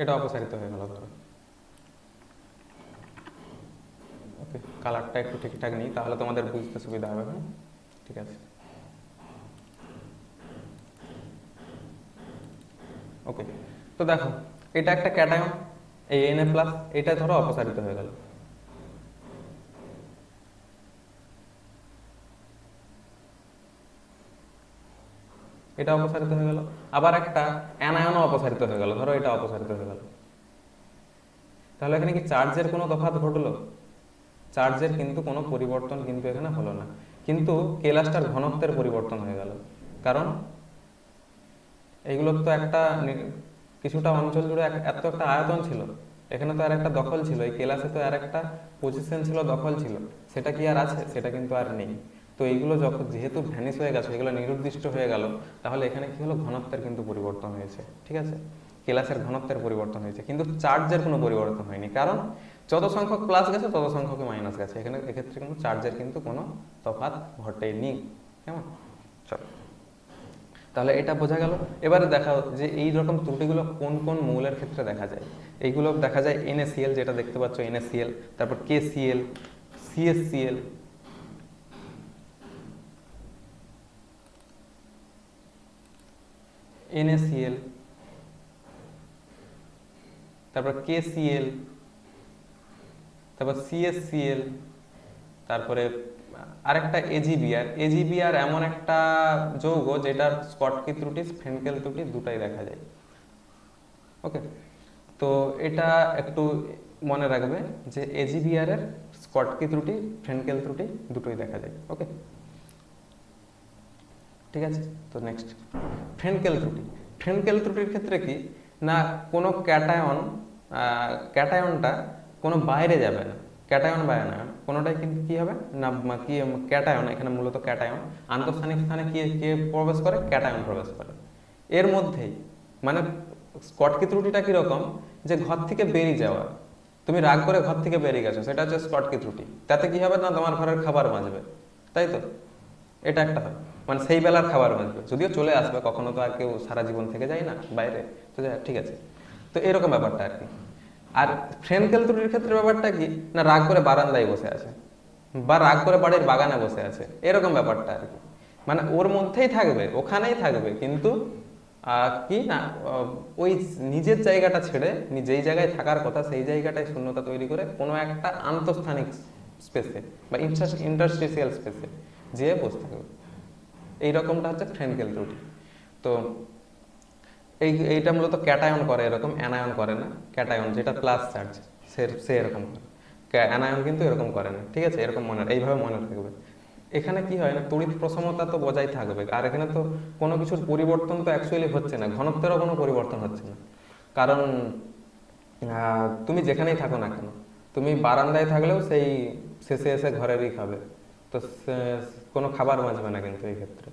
এটা অপসারিত হয়ে গেল ধরো। ওকে, কালারটা একটু ঠিকঠাক নেই, তাহলে তোমাদের বুঝতে সুবিধা হবে। হ্যাঁ, ঠিক আছে। ওকে, তো দেখো এটা একটা ক্যাটায়ন, এই Na প্লাস, এটা ধরো অপসারিত হয়ে গেল। এটা অপসারিত হয়ে গেল। আবার একটা অ্যানায়নও অপসারিত হয়ে গেল, ধরো এটা অপসারিত হয়ে গেল। তাহলে এখানে কি চার্জের কোনো তফাৎ ঘটলো? চার্জের কিন্তু কোনো পরিবর্তন কিন্তু এখানে হলো না, কিন্তু কেলাসটার ঘনত্বের পরিবর্তন হয়ে গেল। কারণ এইগুলোর তো একটা কিছুটা অঞ্চল জুড়ে এত একটা আয়তন ছিল, এখানে তো আর একটা দখল ছিল, এই কেলাসে তো আর একটা পজিশন ছিল, দখল ছিল, সেটা কি আর আছে? সেটা কিন্তু আর নেই। তো এইগুলো যখন যেহেতু ভ্যানিশ হয়ে গেছে, এগুলো নিরুদ্দিষ্ট হয়ে গেল, তাহলে এখানে কি হলো? ঘনত্বের কিন্তু পরিবর্তন হয়েছে, ঠিক আছে? কেলাসের ঘনত্বের পরিবর্তন হয়েছে, কিন্তু চার্জের কোনো পরিবর্তন হয়নি। কারণ যত সংখ্যক প্লাস গেছে তত সংখ্যক মাইনাস গেছে, এখানে এক্ষেত্রে কিন্তু চার্জের কিন্তু কোনো তফাৎ ঘটেনি। কেমন? চলো, তাহলে এটা বোঝা গেল। এবারে দেখা যে এই রকম ত্রুটিগুলো কোন কোন মৌলের ক্ষেত্রে দেখা যায়। এইগুলো দেখা যায় NaCl, যেটা দেখতে পাচ্ছ NaCl, তারপর KCl, CaCl, NaCl, তারপর KCl, তারপর CaCl, তারপরে আরেকটা AgBr। AgBr এমন একটা যৌগ যেটার স্কটকি ত্রুটি, ফ্রেন্কেল ত্রুটি দুটাই দেখা যায়। ওকে, তো এটা একটু মনে রাখবে যে AgBr এর স্কটকি ত্রুটি, ফ্রেন্কেল ত্রুটি দুটোই দেখা যায়। ওকে, ঠিক আছে। তো নেক্সট ফ্রেন্কেল ত্রুটি। ফ্রেন্কেল ত্রুটির ক্ষেত্রে কি না, কোনো ক্যাটায়নটা কোনো বাইরে যাবে না, ক্যাটায়ন বা অ্যানায়ন কোনোটাই কিন্তু কি হবে না, কি ক্যাটায়ন, এখানে মূলত ক্যাটায়ন আন্তঃস্থানিক স্থানে কি কে প্রবেশ করে? ক্যাটায়ন প্রবেশ করে এর মধ্যেই। মানে স্কটকি ত্রুটিটা কিরকম, যে ঘর থেকে বেরিয়ে যাওয়া, তুমি রাগ করে ঘর থেকে বেরিয়ে গেছো, সেটা হচ্ছে স্কটকি ত্রুটি। তাতে কি হবে না, তোমার ঘরের খাবার বাঁচবে, তাই তো? এটা একটা হয়, মানে সেই বেলার খাবার বাঁচবে, যদিও চলে আসবে, কখনো তো আর কেউ সারা জীবন থেকে যায় না বাইরে, তো ঠিক আছে। তো এরকম ব্যাপারটা আর কি। আর ফ্রেন্কেল ত্রুটির ক্ষেত্রে ব্যাপারটা কি না, রাগ করে বারান্দায় বসে আছে বা রাগ করে বাড়ির বাগানে বসে আছে, এরকম ব্যাপারটা আর কি। মানে ওর মধ্যেই থাকবে, ওখানেই থাকবে, কিন্তু কি না, ওই নিজের জায়গাটা ছেড়ে যেই জায়গায় থাকার কথা সেই জায়গাটায় শূন্যতা তৈরি করে কোনো একটা আন্তঃস্থানিক স্পেসে বা ইন্টারস্টেশিয়াল স্পেসে যেয়ে বসে থাকবে। এইরকমটা হচ্ছে ফ্রেন্কেল ত্রুটি। তো এইটা মূলত ক্যাটায়ন করে এরকম, অ্যানায়ন করে না। ক্যাটায়ন যেটা প্লাস চার্জ সে এরকম করে, অ্যানায়ন কিন্তু এরকম করে না, ঠিক আছে? এরকম এইভাবে মনে রাখবে। এখানে কি হয় না, তড়িৎ প্রশমতা তো বজায় থাকবে, আর এখানে তো কোনো কিছুর পরিবর্তন তো অ্যাকচুয়ালি হচ্ছে না, ঘনত্বেরও কোনো পরিবর্তন হচ্ছে না। কারণ তুমি যেখানেই থাকো না কেন, তুমি বারান্দায় থাকলেও সেই শেষে এসে ঘরেরই খাবে, তো কোনো খাবার বাঁচবে না কিন্তু এই ক্ষেত্রে,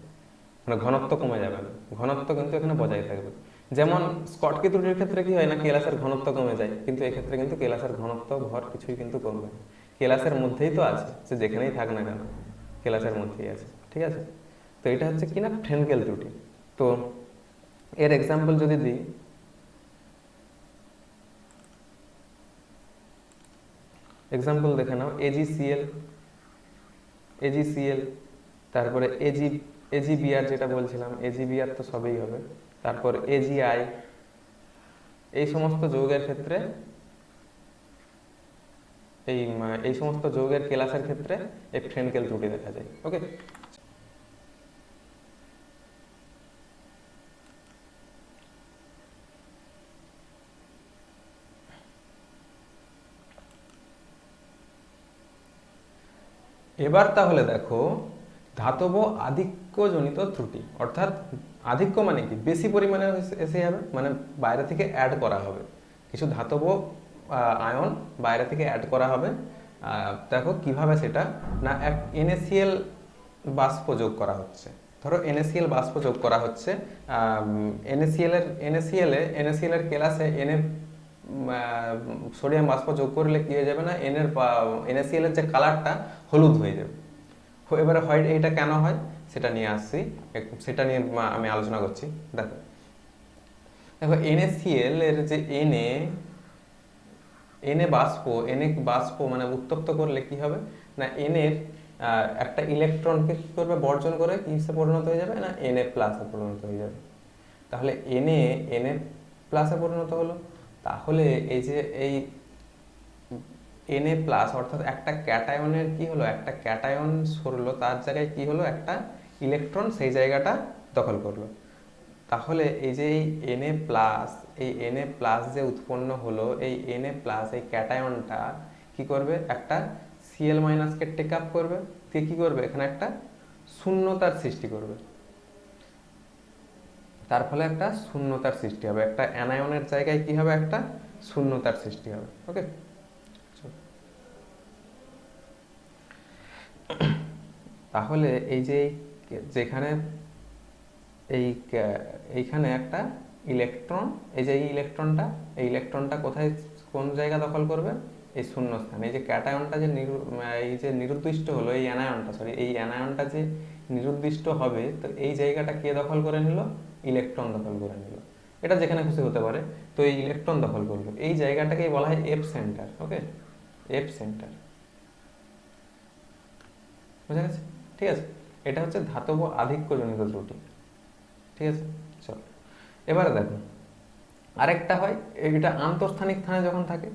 মানে ঘনত্ব কমে যাবে না, ঘনত্ব কিন্তু এখানে বজায় থাকবে। যেমন স্কটকি ত্রুটির ক্ষেত্রে কি হয় না, কেলাসের ঘনত্ব কমে যায়, কিন্তু এক্ষেত্রে কিন্তু কেলাসের ঘনত্ব ভর কিছুই কিন্তু কমবে না, কেলাসের মধ্যেই তো আছে, সে যেখানেই থাক না কেন কেলাসের মধ্যেই আছে, ঠিক আছে? তো এটা হচ্ছে কি না ফ্রেন্কেল ত্রুটি। তো এর এক্সাম্পল যদি দিই, এক্সাম্পল দেখে নাও, AgCl, তারপরে AgBr যেটা বলছিলাম, AgBr তো সবই হবে, তারপর AgI, এই সমস্ত যৌগের ক্ষেত্রে, এই সমস্ত যৌগের কেলাসের ক্ষেত্রে এই ফ্রেন্কেল ত্রুটি দেখা যায়। ওকে, এবার তাহলে দেখো ধাতব আধিক্যজনিত ত্রুটি, অর্থাৎ আধিক্য মানে কি, বেশি পরিমাণে এসে যাবে, মানে বাইরে থেকে অ্যাড করা হবে কিছু ধাতব আয়ন বাইরে থেকে অ্যাড করা হবে। দেখো কিভাবে সেটা, না এক NaCl বাষ্প যোগ করা হচ্ছে। ধরো NaCl বাষ্প যোগ করা হচ্ছে, NaCl এর কেলাসে সোডিয়াম বাষ্প যোগ করলে কি হয়ে যাবে না, NaCl এর যে কালারটা হলুদ হয়ে যাবে। এবারে হয় এইটা কেন হয় সেটা নিয়ে আসছি, সেটা নিয়ে আমি আলোচনা করছি। দেখো দেখো NaCl এর যে Na বাষ্প মানে উত্তপ্ত করলে কি হবে না, এর একটা ইলেকট্রনকে কি করবে, বর্জন করে কিসে পরিণত হয়ে যাবে না, Na প্লাসে পরিণত হয়ে যাবে। তাহলে Na প্লাসে পরিণত হলো। তাহলে এই যে এই Na প্লাস অর্থাৎ একটা ক্যাটায়নের কি হলো, একটা ক্যাটায়ন সরলো, তার জায়গায় কি হলো, একটা ইলেকট্রন সেই জায়গাটা দখল করলো। তাহলে এই যে এই Na প্লাস যে উৎপন্ন হলো, এই Na প্লাস এই ক্যাটায়নটা কি করবে, একটা Cl মাইনাসকে টেক আপ করবে, দিয়ে কি করবে, এখানে একটা শূন্যতার সৃষ্টি করবে। তার ফলে একটা শূন্যতার সৃষ্টি হবে, একটা অ্যানায়নের জায়গায় কি হবে, একটা শূন্যতার সৃষ্টি হবে। ওকে, তাহলে এই যে যেখানে এইখানে একটা ইলেকট্রন, এই যে এই ইলেকট্রনটা কোথায়, কোন জায়গা দখল করবে, এই শূন্যস্থান। এই যে ক্যাটায়নটা যে এই যে নিরুদ্দিষ্ট হলো, এই অ্যানায়নটা যে নিরুদ্দিষ্ট হবে, তো এই জায়গাটা কে দখল করে নিল, ইলেকট্রন দখল করে নিল। এটা যেখানে খুশি হতে পারে, তো এই ইলেকট্রন দখল করলো, এই জায়গাটাকেই বলা হয় এফ সেন্টার। ওকে, এফ সেন্টার, বুঝা গেছে? ঠিক আছে, এটা হচ্ছে ধাতব আধিক্যজনিত ত্রুটি। ঠিক আছে, চলো এবারে দেখো আরেকটা হয়, এটা আন্তঃস্থানিক স্থানে যখন থাকে।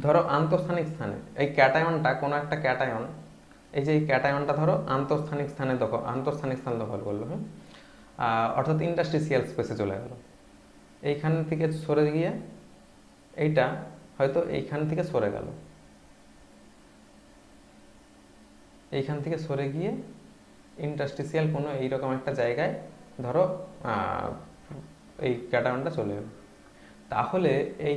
ধরো আন্তঃস্থানিক স্থানে এই ক্যাটায়নটা, কোনো একটা ক্যাটায়ন, এই যে এই ক্যাটায়নটা ধরো আন্তঃস্থানিক স্থান দখল করলো, হ্যাঁ, অর্থাৎ ইন্টারস্টিসিয়াল স্পেসে চলে গেল। এইখান থেকে সরে গিয়ে এইটা হয়তো এইখান থেকে সরে গেল, এইখান থেকে সরে গিয়ে ইন্টারস্টিসিয়াল কোনো এইরকম একটা জায়গায় ধরো এই ক্যাটায়নটা চলে গেল। তাহলে এই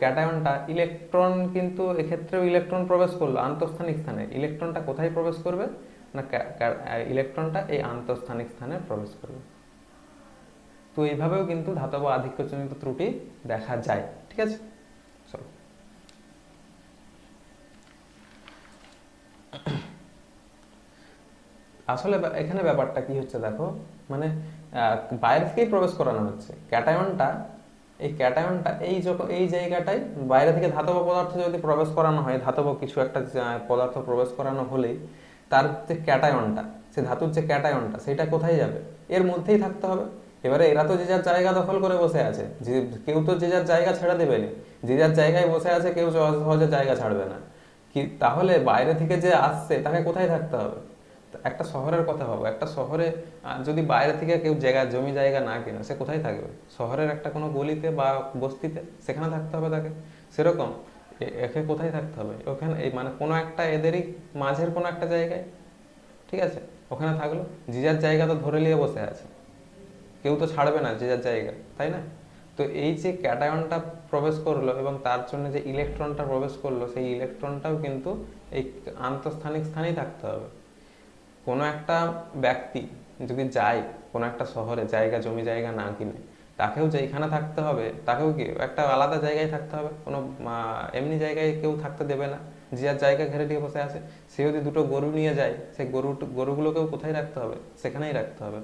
ক্যাটায়নটা ইলেকট্রন, কিন্তু এক্ষেত্রেও ইলেকট্রন প্রবেশ করলো আন্তঃস্থানিক স্থানে। ইলেকট্রনটা কোথায় প্রবেশ করবে না, ইলেকট্রনটা এই আন্তঃস্থানিক স্থানে প্রবেশ করবে। তো এইভাবেও কিন্তু ধাতব আধিক্যজনিত ত্রুটি দেখা যায়। ঠিক আছে, চলো আসলে এখানে ব্যাপারটা কি হচ্ছে দেখো, মানে বাইরে থেকেই প্রবেশ করানো হচ্ছে ক্যাটায়নটা। এই ক্যাটায়নটা এই জায়গাটায় বাইরে থেকে ধাতব পদার্থ যদি প্রবেশ করানো হয়, ধাতব কিছু একটা পদার্থ প্রবেশ করানো হলেই তার যে ক্যাটায়নটা, সে ধাতুর যে ক্যাটায়নটা, সেটা কোথায় যাবে, এর মধ্যেই থাকতে হবে। এবারে এরা তো যে যার জায়গা দখল করে বসে আছে, যে কেউ তো যে যার জায়গা ছেড়ে দেবে না, যে যার জায়গায় বসে আছে কেউ সহজে জায়গা ছাড়বে না। কি তাহলে বাইরে থেকে যে আসছে তাকে কোথায় থাকতে হবে, একটা শহরের কথা ভাবো, একটা শহরে যদি বাইরে থেকে কেউ জমি জায়গা না কেনে, সে কোথায় থাকবে, শহরের একটা কোনো গলিতে বা বস্তিতে, সেখানে থাকতে হবে তাকে। সেরকম একে কোথায় থাকতে হবে, ওখানে এই মানে কোনো একটা এদেরই মাঝের কোনো একটা জায়গায়। ঠিক আছে, ওখানে থাকলো, যে যার জায়গা তো ধরে নিয়ে বসে আছে, কেউ তো ছাড়বে না যে যার জায়গা, তাই না? তো এই যে ক্যাটায়নটা প্রবেশ করলো এবং তার জন্য যে ইলেকট্রনটা প্রবেশ করলো, সেই ইলেকট্রনটাও কিন্তু এই আন্তঃস্থানিক স্থানেই থাকতে হবে। কোনো একটা ব্যক্তি যদি যায় কোনো একটা শহরে, জমি জায়গা না কিনে, তাকেও যেখানে থাকতে হবে, তাকেও কি একটা আলাদা জায়গায় থাকতে হবে, কোনো এমনি জায়গায় কেউ থাকতে দেবে না। যে যার জায়গা ঘেরে দিয়ে বসে আছে, সে যদি দুটো গরু নিয়ে যায়, সেই গরুগুলোকেও কোথায় রাখতে হবে, সেখানেই রাখতে হবে,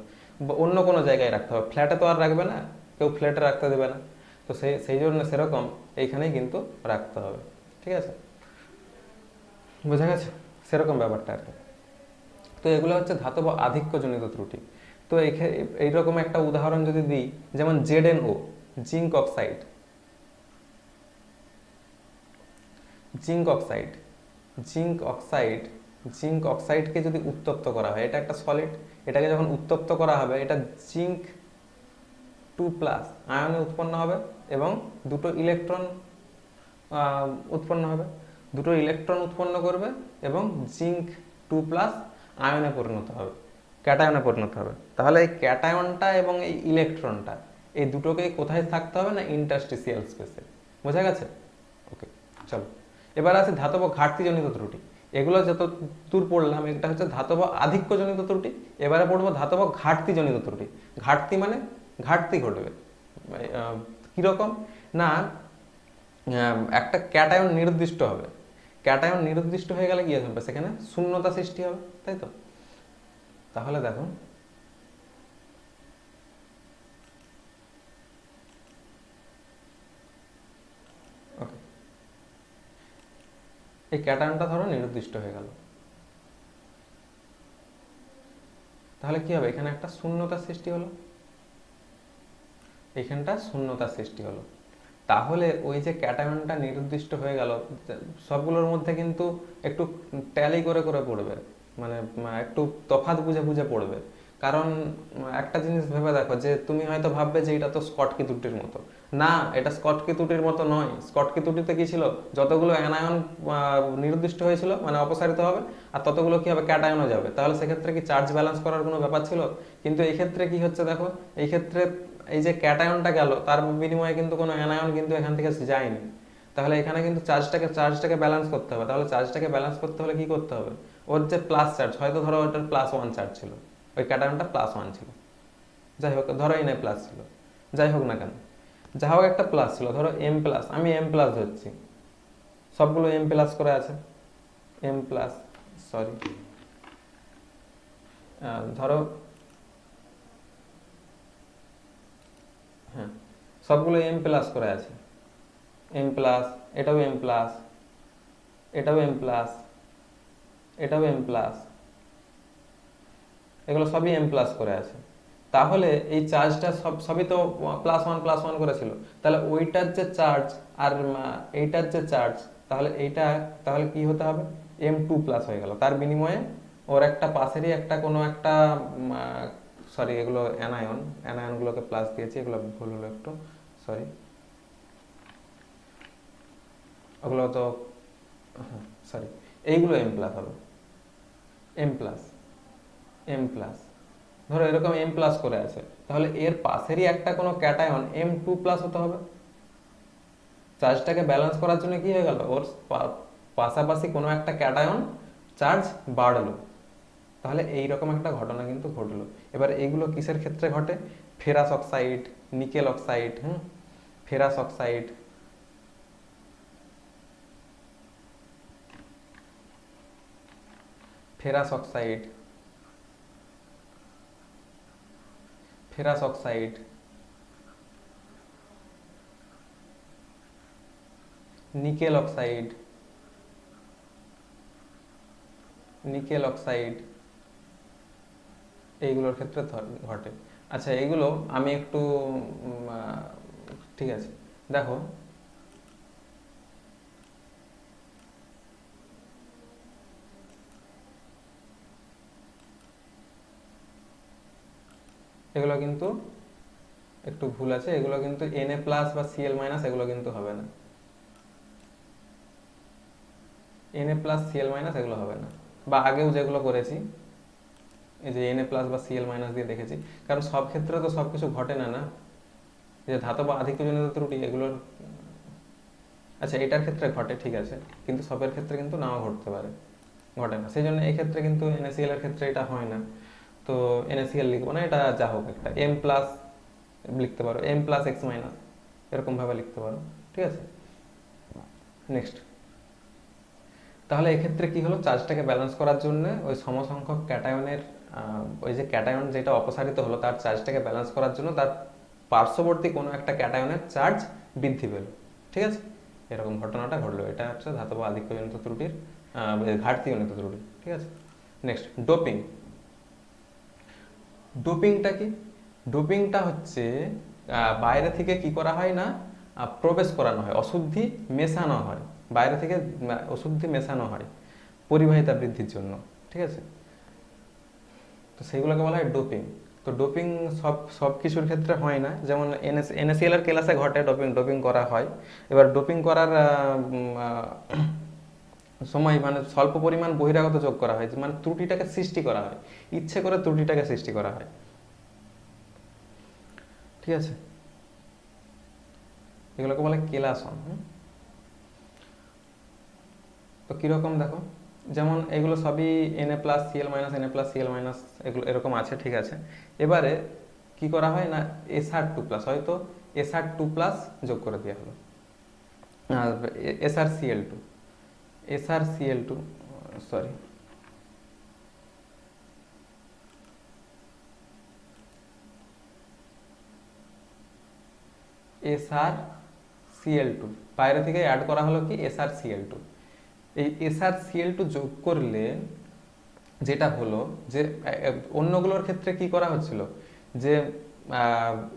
অন্য কোনো জায়গায় রাখতে হবে। ফ্ল্যাটে তো আর রাখবে না, কেউ ফ্ল্যাটে রাখতে দেবে না। তো সেই জন্য সেরকম এইখানেই কিন্তু রাখতে হবে। ঠিক আছে, বোঝা গেছে? সেরকম ব্যাপারটা আর কি। তো এগুলো হচ্ছে ধাতব আধিক্যজনিত ত্রুটি। তো এইরকম একটা উদাহরণ যদি দিই, যেমন ZnO, zinc oxide, zinc oxide zinc oxide zinc অক্সাইডকে যদি উত্তপ্ত করা হয়, এটা একটা সলিড, এটাকে যখন উত্তপ্ত করা হবে, এটা জিঙ্ক 2+ আয়নে উৎপন্ন হবে এবং দুটো ইলেকট্রন উৎপন্ন হবে, দুটো ইলেকট্রন উৎপন্ন করবে এবং জিঙ্ক 2+ আয়নে পরিণত হবে, ক্যাটায়নে পরিণত হবে। তাহলে এই ক্যাটায়নটা এবং এই ইলেকট্রনটা, এই দুটোকেই কোথায় থাকতে হবে না, ইন্টারস্টিসিয়াল স্পেসে। বোঝা গেছে? ওকে, চলো এবার আছে ধাতব ঘাটতিজনিত ত্রুটি। এগুলো যত দূর পড়লাম এটা হচ্ছে ধাতব আধিক্যজনিত ত্রুটি। এবারে পড়বো ধাতব ঘাটতিজনিত ত্রুটি। ঘাটতি মানে ঘাটতি ঘটবে। কিরকম না, একটা ক্যাটায়ন নির্দিষ্ট হবে, ক্যাটায়ন নির্দিষ্ট হয়ে গেলে কি হবে, সেখানে শূন্যতা সৃষ্টি হবে, তাই তো? তাহলে দেখো ওকে, এই ক্যাটায়নটা ধরো নির্দিষ্ট হয়ে গেল, তাহলে কি হবে, এখানে একটা শূন্যতা সৃষ্টি হলো, এখানটা শূন্যতা সৃষ্টি হলো। তাহলে ওই যে ক্যাটায়নটা নির্দিষ্ট হয়ে গেল, সবগুলোর মধ্যে কিন্তু একটু ট্যালি করে করে পড়বে, মানে একটু তফাৎ বুঝে বুঝে পড়বে। কারণ একটা জিনিস ভেবে দেখো, যে তুমি হয়তো ভাববে যে এটা তো স্কটকি ত্রুটির মতো, না এটা স্কটকি ত্রুটির মতো নয়। স্কটকি ত্রুটিতে কি ছিল, যতগুলো অ্যানায়ন নির্দিষ্ট হয়েছিল মানে অপসারিত হবে, আর ততগুলো কি হবে, ক্যাটায়নও যাবে। তাহলে সেক্ষেত্রে কি চার্জ ব্যালেন্স করার কোনো ব্যাপার ছিল? কিন্তু এই ক্ষেত্রে কি হচ্ছে দেখো, এই ক্ষেত্রে এই যে ক্যাটায়নটা গেল তার বিনিময়ে কিন্তু কোনো অ্যানায়ন কিন্তু এখান থেকে যায়নি। তাহলে এখানে কিন্তু চার্জটাকে ব্যালেন্স করতে হবে। তাহলে চার্জটাকে ব্যালেন্স করতে হলে কি করতে হবে, ওর যে প্লাস চার্জ, হয়তো ধরো ওটার +1 চার্জ ছিল, ওই ক্যাটায়নটা +1 ছিল, যাই হোক ধরো এই নাই প্লাস ছিল, যাই হোক না কেন, যা হোক একটা প্লাস ছিল, ধরো M+, আমি M+ ধরছি, সবগুলো M+ করে আছে, M+, সরি ধরো, হ্যাঁ সবগুলো M+ করে আছে, M+, এটাও M+, এটাও M+, এটাও M+, এগুলো সবই M+ করে আছে। তাহলে এই চার্জটা সবই তো +1 করেছিল, তাহলে ওইটার যে চার্জ আর এইটার যে চার্জ, তাহলে এইটা তাহলে কি হতে হবে, M2+ হয়ে গেল। তার বিনিময়ে ওর একটা পাশেরই একটা কোনো একটা, সরি এগুলো অ্যানায়নগুলোকে প্লাস দিয়েছি, এগুলো ভুল হলো একটু, সরি, ওগুলো তো, হ্যাঁ সরি, এইগুলো M+ হবে, M+, ধরো এরকম M+ করে আছে, তাহলে এর পাশেরই একটা কোনো ক্যাটায়ন M2+ হতে হবে। চার্জটাকে ব্যালেন্স করার জন্য কি হয়ে গেল, ওর পাশাপাশি কোনো একটা ক্যাটায়ন চার্জ বাড়লো, তাহলে এইরকম একটা ঘটনা কিন্তু ঘটলো। এবার এইগুলো কিসের ক্ষেত্রে ঘটে, ferrous oxide, nickel oxide, ferrous oxide, ferrous oxide, ferrous oxide, nickel oxide, nickel oxide, এইগুলোর ক্ষেত্রে ঘটে। আচ্ছা এইগুলো আমি একটু ঠিক আছে, দেখো এগুলো কিন্তু একটু ভুল আছে, এগুলো কিন্তু Na+ বা Cl- এগুলো কিন্তু হবে না, Na+, Cl- এগুলো হবে না, বা আগেও যেগুলো করেছি এই যে Na+ বা Cl- দিয়ে দেখেছি। কারণ সব ক্ষেত্রে তো সবকিছু ঘটে না, না যে ধাতব আধিক্যজনিত ত্রুটি এগুলোর, আচ্ছা এটার ক্ষেত্রে ঘটে ঠিক আছে, কিন্তু সবের ক্ষেত্রে কিন্তু নাও ঘটতে পারে, ঘটে না, সেই জন্য এই ক্ষেত্রে কিন্তু NaCl এর ক্ষেত্রে এটা হয় না। তো NaCl লিখবো না, এটা যা হোক একটা M+ লিখতে পারো, M+X- এরকম ভাবে লিখতে পারো, ঠিক আছে। নেক্সট, তাহলে এক্ষেত্রে কি হলো, চার্জটাকে ব্যালেন্স করার জন্য ওই সমসংখ্যক ক্যাটায়নের, ওই যে ক্যাটায়ন যেটা অপসারিত হলো তার চার্জটাকে ব্যালেন্স করার জন্য তার পার্শ্ববর্তী কোনো একটা ক্যাটায়নের চার্জ বৃদ্ধি পেল, ঠিক আছে, এরকম ঘটনাটা ঘটলো। এটা হচ্ছে ধাতব আধিক্যজনিত ত্রুটির ঘাটতিজনিত ত্রুটি, ঠিক আছে। Next, doping. ডোপিংটা কি, ডোপিংটা হচ্ছে বাইরে থেকে কি করা হয় না, প্রবেশ করানো হয়, অশুদ্ধি মেশানো হয়, বাইরে থেকে অশুদ্ধি মেশানো হয় পরিবাহিতা বৃদ্ধির জন্য, ঠিক আছে। তো সেইগুলোকে বলা হয় ডোপিং। তো ডোপিং সব সব কিছুর ক্ষেত্রে হয় না, যেমন NaCl এর কেলাসে ঘটে ডোপিং, ডোপিং করা হয়। এবার ডোপিং করার সময় মানে স্বল্প পরিমাণ বহিরাগত যোগ করা হয়, মানে ত্রুটিটাকে সৃষ্টি করা হয়, ইচ্ছে করে ত্রুটিটাকে সৃষ্টি করা হয়, ঠিক আছে, এগুলোকে বলে কেলাসন। তো কীরকম দেখো, যেমন এগুলো সবই Na+Cl- Na+Cl- এগুলো এরকম আছে, ঠিক আছে। এবারে কি করা হয় না, SR2+, হয়তো SR2+ যোগ করে দেওয়া হলো, SrCl2, SrCl2, সরি, SrCl2 বাইরে থেকে অ্যাড করা হলো কি SrCl2। এই SrCl2 যোগ করলে যেটা হলো যে অন্যগুলোর ক্ষেত্রে কি করা হচ্ছিল, যে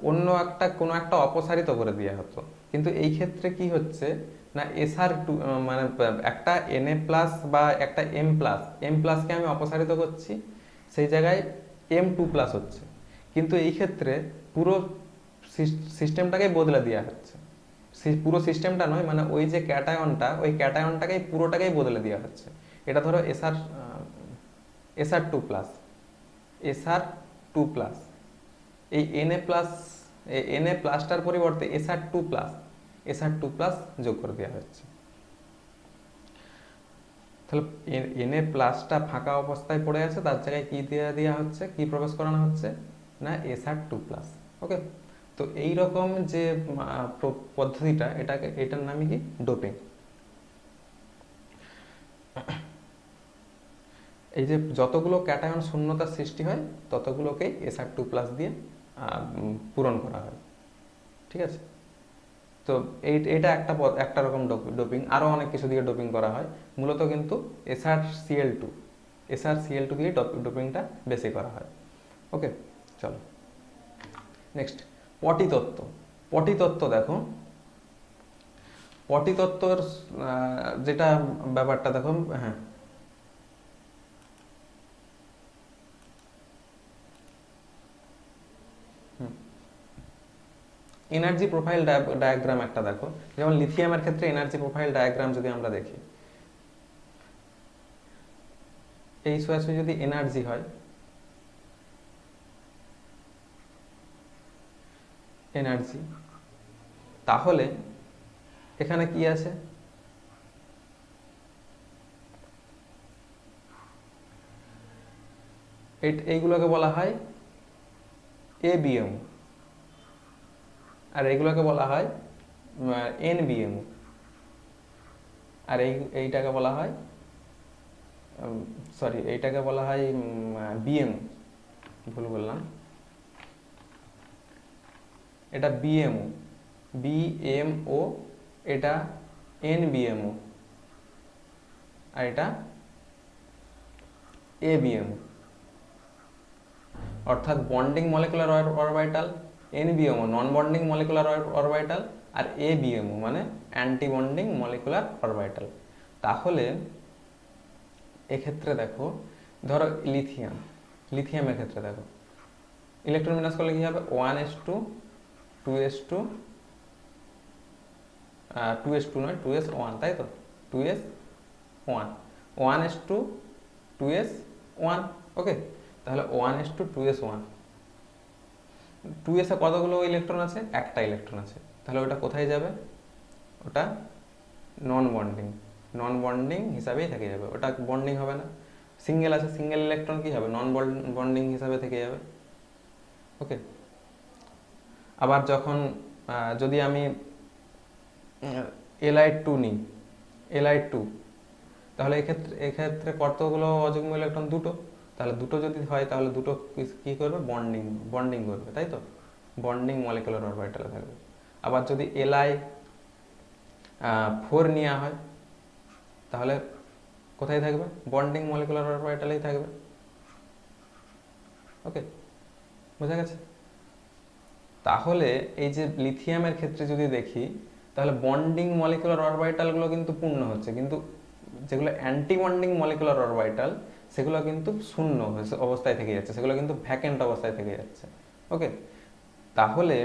অন্য একটা কোনো একটা অপসারিত করে দেওয়া হতো, কিন্তু এই ক্ষেত্রে কি হচ্ছে না, SR2 মানে একটা Na+ বা একটা M+কে আমি অপসারিত করছি, সেই জায়গায় M2+ হচ্ছে, কিন্তু এই ক্ষেত্রে পুরো সিস্টেমটাকেই বদলে দেওয়া হচ্ছে। পুরো সিস্টেমটা নয়, মানে ওই যে ক্যাটায়নটা, ওই ক্যাটায়নটাকেই পুরোটাকেই বদলে দেওয়া হচ্ছে। এটা ধরো SR2+, SR2+, এই Na+টার পরিবর্তে SR2+ যোগ করে দেওয়া হচ্ছে। তাহলে Na+টা ফাঁকা অবস্থায় পড়ে আছে, তার জায়গায় কি দেওয়া হচ্ছে, কি প্রবেশ করানো হচ্ছে না SR2+। ওকে, তো এই রকম যে পদ্ধতিটা, এটার নামই কি ডোপিং। এই যে যতগুলো ক্যাটায়ন শূন্যতার সৃষ্টি হয় ততগুলোকেই SR2+ দিয়ে পূরণ করা হয়, ঠিক আছে। তো এটা একটা রকম ডোপিং, আরও অনেক কিছু দিয়ে ডোপিং করা হয়, মূলত কিন্তু SrCl2 দিয়ে ডোপিংটা বেশি করা হয়। ওকে, চলো নেক্সট, পটিতত্ত্ব। পটিতত্ত্ব দেখো, পটিতত্ত্বর যেটা ব্যাপারটা দেখো, হ্যাঁ, এনার্জি প্রোফাইল ডায়াগ্রাম একটা দেখো, যেমন লিথিয়ামের ক্ষেত্রে এনার্জি প্রোফাইল ডায়াগ্রাম যদি আমরা দেখি, এই সোয়াসে যদি এনার্জি হয়, এনার্জি, তাহলে এখানে কি আছে, এইগুলোকে বলা হয় ABM, আর এইগুলোকে বলা হয় NBM, আর এইটাকে বলা হয় সরি, এইটাকে বলা হয় BM, ভুল বললাম, এটা BMO, এটা NBMO, আর এটা ABMO। অর্থাৎ বন্ডিং মলিকুলার অরবিটাল, NBMO নন বন্ডিং মলিকুলার অরবিটাল, আর ABMO মানে অ্যান্টি বন্ডিং মলিকুলার অরবিটাল। তাহলে এক্ষেত্রে দেখো, ধরো লিথিয়ামের ক্ষেত্রে দেখো, ইলেকট্রন বিন্যাস করলে কি হবে, 1s2 2s2 2s2 নয় 2s1, তাই তো, 2s1 1s2 2s1। ওকে, তাহলে 1s2 2s1, 2s এ কতগুলো ইলেকট্রন আছে, একটা ইলেকট্রন আছে, তাহলে ওটা কোথায় যাবে, ওটা নন বন্ডিং হিসাবেই থেকে যাবে, ওটা বন্ডিং হবে না। সিঙ্গেল আছে, সিঙ্গেল ইলেকট্রন কি হবে, নন বন্ডিং হিসাবে থেকে যাবে। ওকে, আবার যখন যদি আমি Li2 নিই, Li2, তাহলে এক্ষেত্রে কতগুলো অযুগ্ম ইলেকট্রন, দুটো, তাহলে দুটো যদি হয় তাহলে দুটো কি করবে, বন্ডিং করবে, তাই তো, বন্ডিং মলিকুলার অরবিটালে থাকবে। আবার যদি Li4 নেওয়া হয় তাহলে কোথায় থাকবে, বন্ডিং মলিকুলার অরবিটালেই থাকবে। ওকে, বোঝা গেছে। তাহলে এই যে লিথিয়ামের ক্ষেত্রে যদি দেখি, তাহলে বন্ডিং মলিকুলার অরবিটালগুলো কিন্তু পূর্ণ হচ্ছে, কিন্তু যেগুলো অ্যান্টি বন্ডিং মলিকুলার অরবিটাল সেগুলো কিন্তু শূন্য অবস্থায় থেকে যাচ্ছে, সেগুলো কিন্তু ভ্যাকেন্ট অবস্থায় থেকে যাচ্ছে। ওকে, তাহলে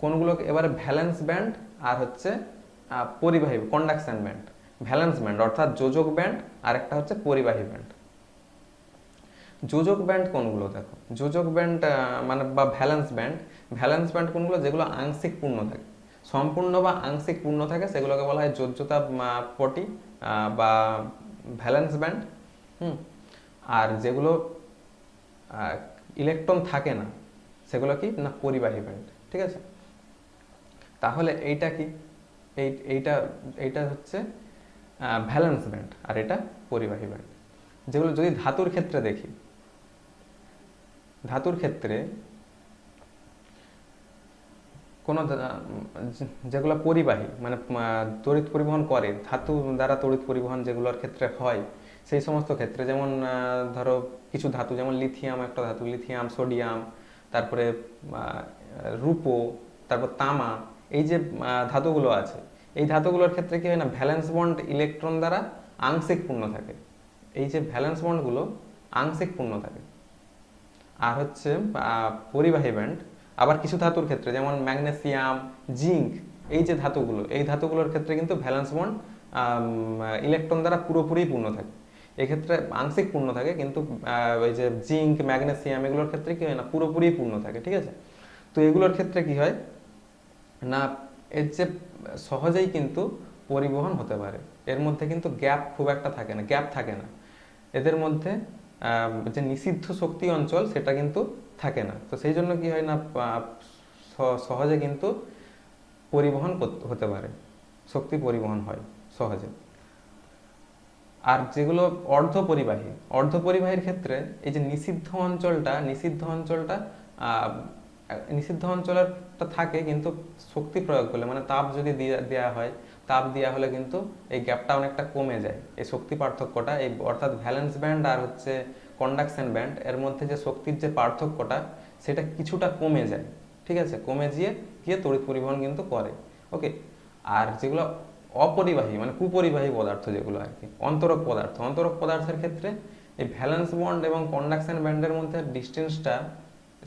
কোনগুলো এবারে ভ্যালেন্স ব্যান্ড আর হচ্ছে পরিবাহী কন্ডাকশন ব্যান্ড। ভ্যালেন্স ব্যান্ড অর্থাৎ যোজক ব্যান্ড, আর একটা হচ্ছে পরিবাহী ব্যান্ড। যোজক ব্যান্ড কোনগুলো দেখো, যোজক ব্যান্ড মানে বা ভ্যালেন্স ব্যান্ড কোনগুলো, যেগুলো আংশিক পূর্ণ থাকে। সম্পূর্ণ বা আংশিক পূর্ণ থাকে সেগুলোকে বলা হয় যোজ্যতা পটি বা ভ্যালেন্স ব্যান্ড। আর যেগুলো ইলেকট্রন থাকে না সেগুলো কি না পরিবাহী ব্যান্ড। ঠিক আছে, তাহলে এইটা কি, এইটা এইটা হচ্ছে ভ্যালেন্স ব্যান্ড আর এটা পরিবাহী ব্যান্ড। যেগুলো যদি ধাতুর ক্ষেত্রে দেখি, ধাতুর ক্ষেত্রে কোনো যেগুলো পরিবাহী মানে তড়িৎ পরিবহন করে, ধাতু দ্বারা তড়িৎ পরিবহন যেগুলোর ক্ষেত্রে হয় সেই সমস্ত ক্ষেত্রে, যেমন ধরো কিছু ধাতু, যেমন লিথিয়াম একটা ধাতু, লিথিয়াম, সোডিয়াম, তারপরে রূপো, তারপর তামা, এই যে ধাতুগুলো আছে, এই ধাতুগুলোর ক্ষেত্রে কি হয় না ভ্যালেন্স বন্ড ইলেকট্রন দ্বারা আংশিক পূর্ণ থাকে। এই যে ভ্যালেন্স বন্ডগুলো আংশিক পূর্ণ থাকে। আর হচ্ছে পরিবাহী ব্যান্ড আবার কিছু ধাতুর ক্ষেত্রে, যেমন ম্যাগনেসিয়াম, জিঙ্ক, এই যে ধাতুগুলো, এই ধাতুগুলোর ক্ষেত্রে কিন্তু ভ্যালেন্স বন্ড ইলেকট্রন দ্বারা পুরোপুরি পূর্ণ থাকে। এক্ষেত্রে আংশিক পূর্ণ থাকে, কিন্তু ওই যে জিঙ্ক, ম্যাগনেসিয়াম এগুলোর ক্ষেত্রে কি হয় না পুরোপুরি পূর্ণ থাকে। ঠিক আছে, তো এগুলোর ক্ষেত্রে কি হয় না এর যে সহজেই কিন্তু পরিবহন হতে পারে, এর মধ্যে কিন্তু গ্যাপ খুব একটা থাকে না, গ্যাপ থাকে না এদের মধ্যে, যে নিষিদ্ধ শক্তি অঞ্চল সেটা কিন্তু থাকে না। তো সেই জন্য কি হয় না সহজে কিন্তু পরিবহন হতে পারে, শক্তি পরিবহন হয় সহজে। আর যেগুলো অর্ধপরিবাহী, অর্ধপরিবাহীর ক্ষেত্রে এই যে নিষিদ্ধ অঞ্চলটা থাকে, কিন্তু শক্তি প্রয়োগ করলে মানে তাপ যদি দেওয়া হয়, তাপ দেওয়া হলে কিন্তু এই গ্যাপটা অনেকটা কমে যায়, এই শক্তি পার্থক্যটা, এই অর্থাৎ ভ্যালেন্স ব্যান্ড আর হচ্ছে কন্ডাকশন ব্যান্ড এর মধ্যে যে শক্তির যে পার্থক্যটা সেটা কিছুটা কমে যায়। ঠিক আছে, কমে গিয়ে তড়িৎ পরিবহন কিন্তু করে। ওকে, আর যেগুলো অপরিবাহী মানে কুপরিবাহী পদার্থ যেগুলো আর কি, অন্তরক পদার্থের ক্ষেত্রে এই ভ্যালেন্স বন্ড এবং কন্ডাকশন ব্যান্ডের মধ্যে ডিস্টেন্সটা,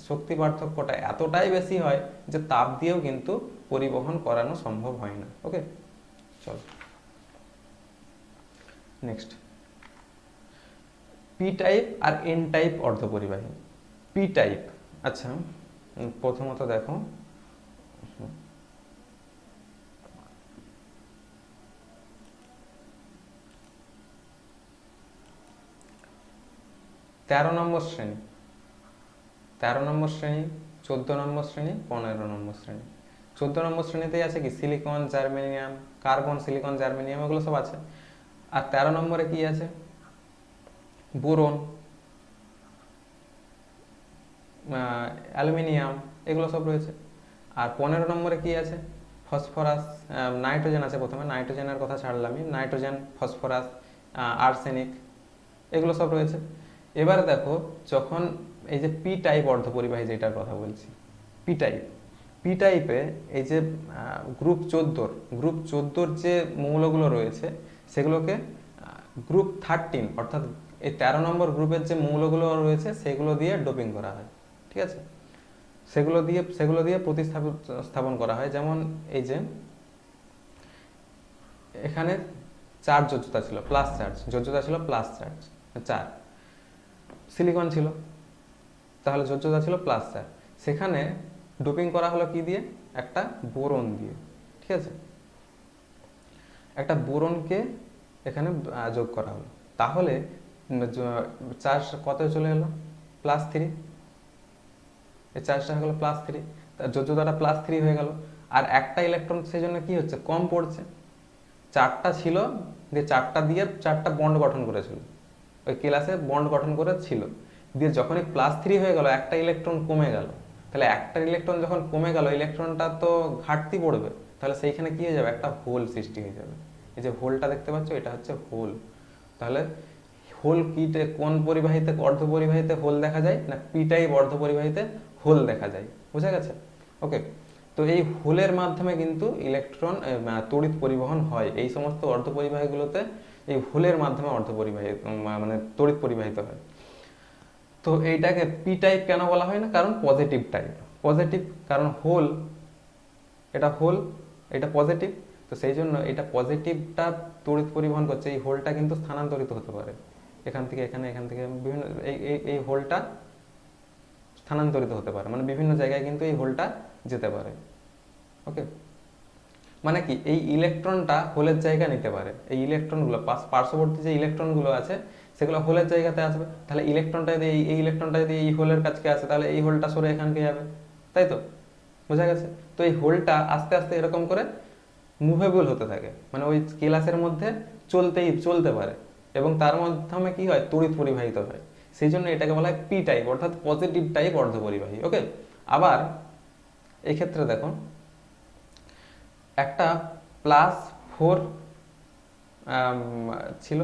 শক্তি পার্থক্যটা এতটাই বেশি হয় যে তাপ দিয়েও কিন্তু পরিবহন করানো সম্ভব হয় না। ওকে, চলো নেক্সট, পি টাইপ আর এন টাইপ অর্ধপরিবাহী। পি টাইপ, আচ্ছা প্রথমত দেখো 13 নম্বর শ্রেণী, 13 নম্বর শ্রেণী, 14 নম্বর শ্রেণী, 15 নম্বর শ্রেণী। 14 নম্বর শ্রেণীতেই আছে কি silicon, germanium, carbon, silicon, germanium এগুলো সব আছে। আর 13 নম্বরে কি আছে বোরন, অ্যালুমিনিয়াম, এগুলো সব রয়েছে। আর 15 নম্বরে কি আছে ফসফরাস, নাইট্রোজেন আছে, প্রথমে নাইট্রোজেনের কথা ছাড়লামই, নাইট্রোজেন, ফসফরাস, আর্সেনিক, এগুলো সব রয়েছে। এবার দেখো যখন এই যে পি টাইপ অর্ধপরিবাহী যেটার কথা বলছি, পি টাইপে এই যে গ্রুপ 14 যে মৌলগুলো রয়েছে সেগুলোকে গ্রুপ 13 অর্থাৎ এই 13 নম্বর গ্রুপের যে মৌলগুলো রয়েছে সেগুলো দিয়ে ডোপিং করা হয়। ঠিক আছে, সেগুলো দিয়ে প্রতিস্থাপন করা হয়। যেমন এই যে এখানে 4 যোজ্যতা ছিল, প্লাস চার্জ, যোজ্যতা ছিল প্লাস চার্জ 4, সিলিকন ছিল তাহলে যোজ্যতা ছিল প্লাস 4, সেখানে ডোপিং করা হলো কি দিয়ে, একটা বোরন দিয়ে। ঠিক আছে, একটা বোরনকে এখানে যোগ করা হলো, তাহলে চার্জ কত চলে এলো +3, এই চার্জটা হয়ে গেলো +3, তার যোজ্যতাটা +3 হয়ে গেল। আর একটা ইলেকট্রন সেই জন্য কি হচ্ছে কম পড়ছে, 4টা ছিল দিয়ে 4টা দিয়ে 4টা বন্ড গঠন করেছিল, ওই ক্লাসে বন্ড গঠন করে ছিল, দিয়ে যখনই +3 হয়ে গেল একটা ইলেকট্রন কমে গেল, তাহলে একটা ইলেকট্রন যখন কমে গেল ইলেকট্রনটা তো ঘাটতি পড়বে, তাহলে সেইখানে কি হয়ে যাবে একটা হোল সৃষ্টি হয়ে যাবে। এই যে হোলটা দেখতে পাচ্ছ এটা হচ্ছে হোল। তাহলে হোল কিতে কোন পরিবাহীতে অর্ধপরিবাহীতে হোল দেখা যায় না পি টাইপ অর্ধপরিবাহীতে হোল দেখা যায়, বুঝা গেছে? ওকে, তো এই হোলের মাধ্যমে কিন্তু ইলেকট্রন তড়িৎ পরিবহন হয়, এই সমস্ত অর্ধপরিবাহীগুলোতে এই হোলের মাধ্যমে মানে তড়িৎ পরিবাহিত হয়। তো এইটাকে পি টাইপ কেন বলা হয় না, কারণ পজিটিভ টাইপ, পজিটিভ, কারণ হোল, এটা হোল, এটা পজিটিভ, তো সেই জন্য এটা পজিটিভটা তড়িৎ পরিবহন করছে, এই হোলটা কিন্তু স্থানান্তরিত হতে পারে এখান থেকে এখানে, এখান থেকে বিভিন্ন, এই হোলটা স্থানান্তরিত হতে পারে, মানে বিভিন্ন জায়গায় কিন্তু এই হোলটা যেতে পারে। ওকে, মানে কি এই ইলেকট্রনটা হোলের জায়গা নিতে পারে, এই ইলেকট্রনগুলো পার্শ্ববর্তী যে ইলেকট্রনগুলো আছে সেগুলো হোলের জায়গাতে আসবে, তাহলে ইলেকট্রনটা যদি এই ইলেকট্রনটা যদি এই হোলের কাছে আসে তাহলে এই হোলটা সরে এখানকে যাবে, তাই তো? বোঝা গেছে? তো এই হোলটা আস্তে আস্তে এরকম করে মুভেবল হতে থাকে, মানে ওই কেলাসের মধ্যে চলতে পারে এবং তার মাধ্যমে কি হয়, তড়িৎ পরিবাহিত হয়। সেই জন্য এটাকে বলা হয় পি টাইপ, অর্থাৎ পজিটিভ টাইপ অর্ধপরিবাহী। ওকে, আবার এই ক্ষেত্রে দেখো একটা +4 ছিল,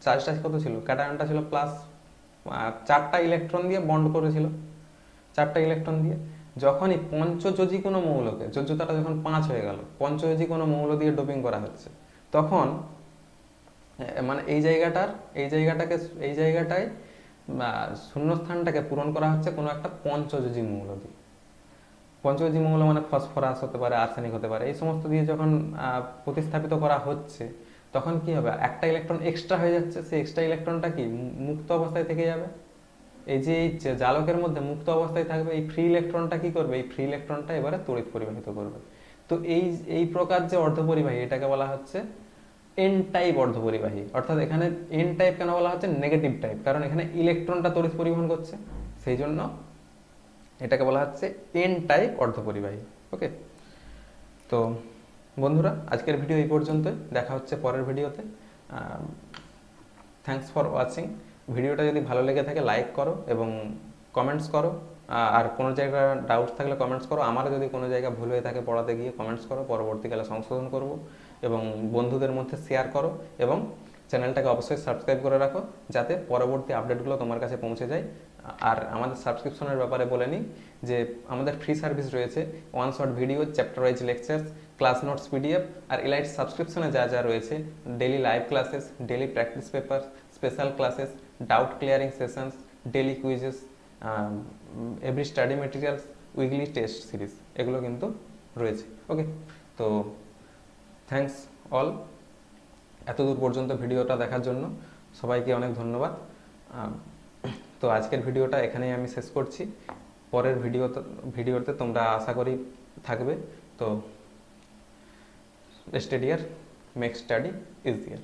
চার্জটা কত ছিল, ক্যাটায়নটা ছিল প্লাস 4টা ইলেকট্রন দিয়ে বন্ড করেছিল, 4টা ইলেকট্রন দিয়ে। যখনই পঞ্চযোজী কোনো মৌলকে, যোজ্যতাটা যখন 5 হয়ে গেল, পঞ্চযোজী কোনো মৌল দিয়ে ডোপিং করা হচ্ছে, তখন মানে এই জায়গাটায় শূন্যস্থানটাকে পূরণ করা হচ্ছে কোনো একটা পঞ্চযোজী মৌল দিয়ে। পঞ্চযোজী মৌল মানে ফসফরাস হতে পারে, আর্সেনিক হতে পারে, এই সমস্ত দিয়ে যখন প্রতিস্থাপিত করা হচ্ছে তখন কি হবে, একটা ইলেকট্রন এক্সট্রা হয়ে যাচ্ছে, সেই এক্সট্রা ইলেকট্রনটা কি মুক্ত অবস্থায় থেকে যাবে। এই যে জালকের মধ্যে মুক্ত অবস্থায় থাকবে, এই ফ্রি ইলেকট্রনটা কি করবে, এই ফ্রি ইলেকট্রনটা এবারে তড়িৎ পরিবাহিত করবে। তো এই প্রকার যে অর্ধপরিবাহী এটাকে বলা হচ্ছে এন টাইপ অর্ধপরিবাহী। অর্থাৎ এখানে এন টাইপ কেন বলা হচ্ছে, নেগেটিভ টাইপ, কারণ এখানে ইলেকট্রনটা তড়িৎ পরিবহন করছে, সেই জন্য এটাকে বলা হচ্ছে এন টাইপ অর্ধপরিবাহী। ওকে, তো বন্ধুরা আজকের ভিডিও এই পর্যন্তই, দেখা হচ্ছে পরের ভিডিওতে। Thanks for watching. ভিডিওটা যদি ভালো লেগে থাকে লাইক করো এবং কমেন্টস করো, আর কোনো জায়গায় ডাউটস থাকলে কমেন্টস করো। আমারও যদি কোনো জায়গা ভুল হয়ে থাকে পড়াতে গিয়ে কমেন্টস করো, পরবর্তীকালে সংশোধন করব। এবং বন্ধুদের মধ্যে শেয়ার করো এবং চ্যানেলটাকে অবশ্যই সাবস্ক্রাইব করে রাখো যাতে পরবর্তী আপডেটগুলো তোমার কাছে পৌঁছে যায়। আর আমাদের সাবস্ক্রিপশনের ব্যাপারে বলে নিই যে আমাদের ফ্রি সার্ভিস রয়েছে, 1 shot video, chapter wise lectures, class notes PDF, আর এলাইট সাবস্ক্রিপশনে যা যা রয়েছে, daily live classes, daily practice paper, special classes, doubt clearing sessions, daily quizzes, every study materials, weekly test series, এগুলো কিন্তু রয়েছে। ওকে, তো থ্যাঙ্কস অল, এতদূর পর্যন্ত ভিডিওটা দেখার জন্য সবাইকে অনেক ধন্যবাদ। তো আজকের ভিডিওটা এখানেই আমি শেষ করছি। পরের ভিডিওতে তোমরা আশা করি থাকবে। তো study year, make study is year.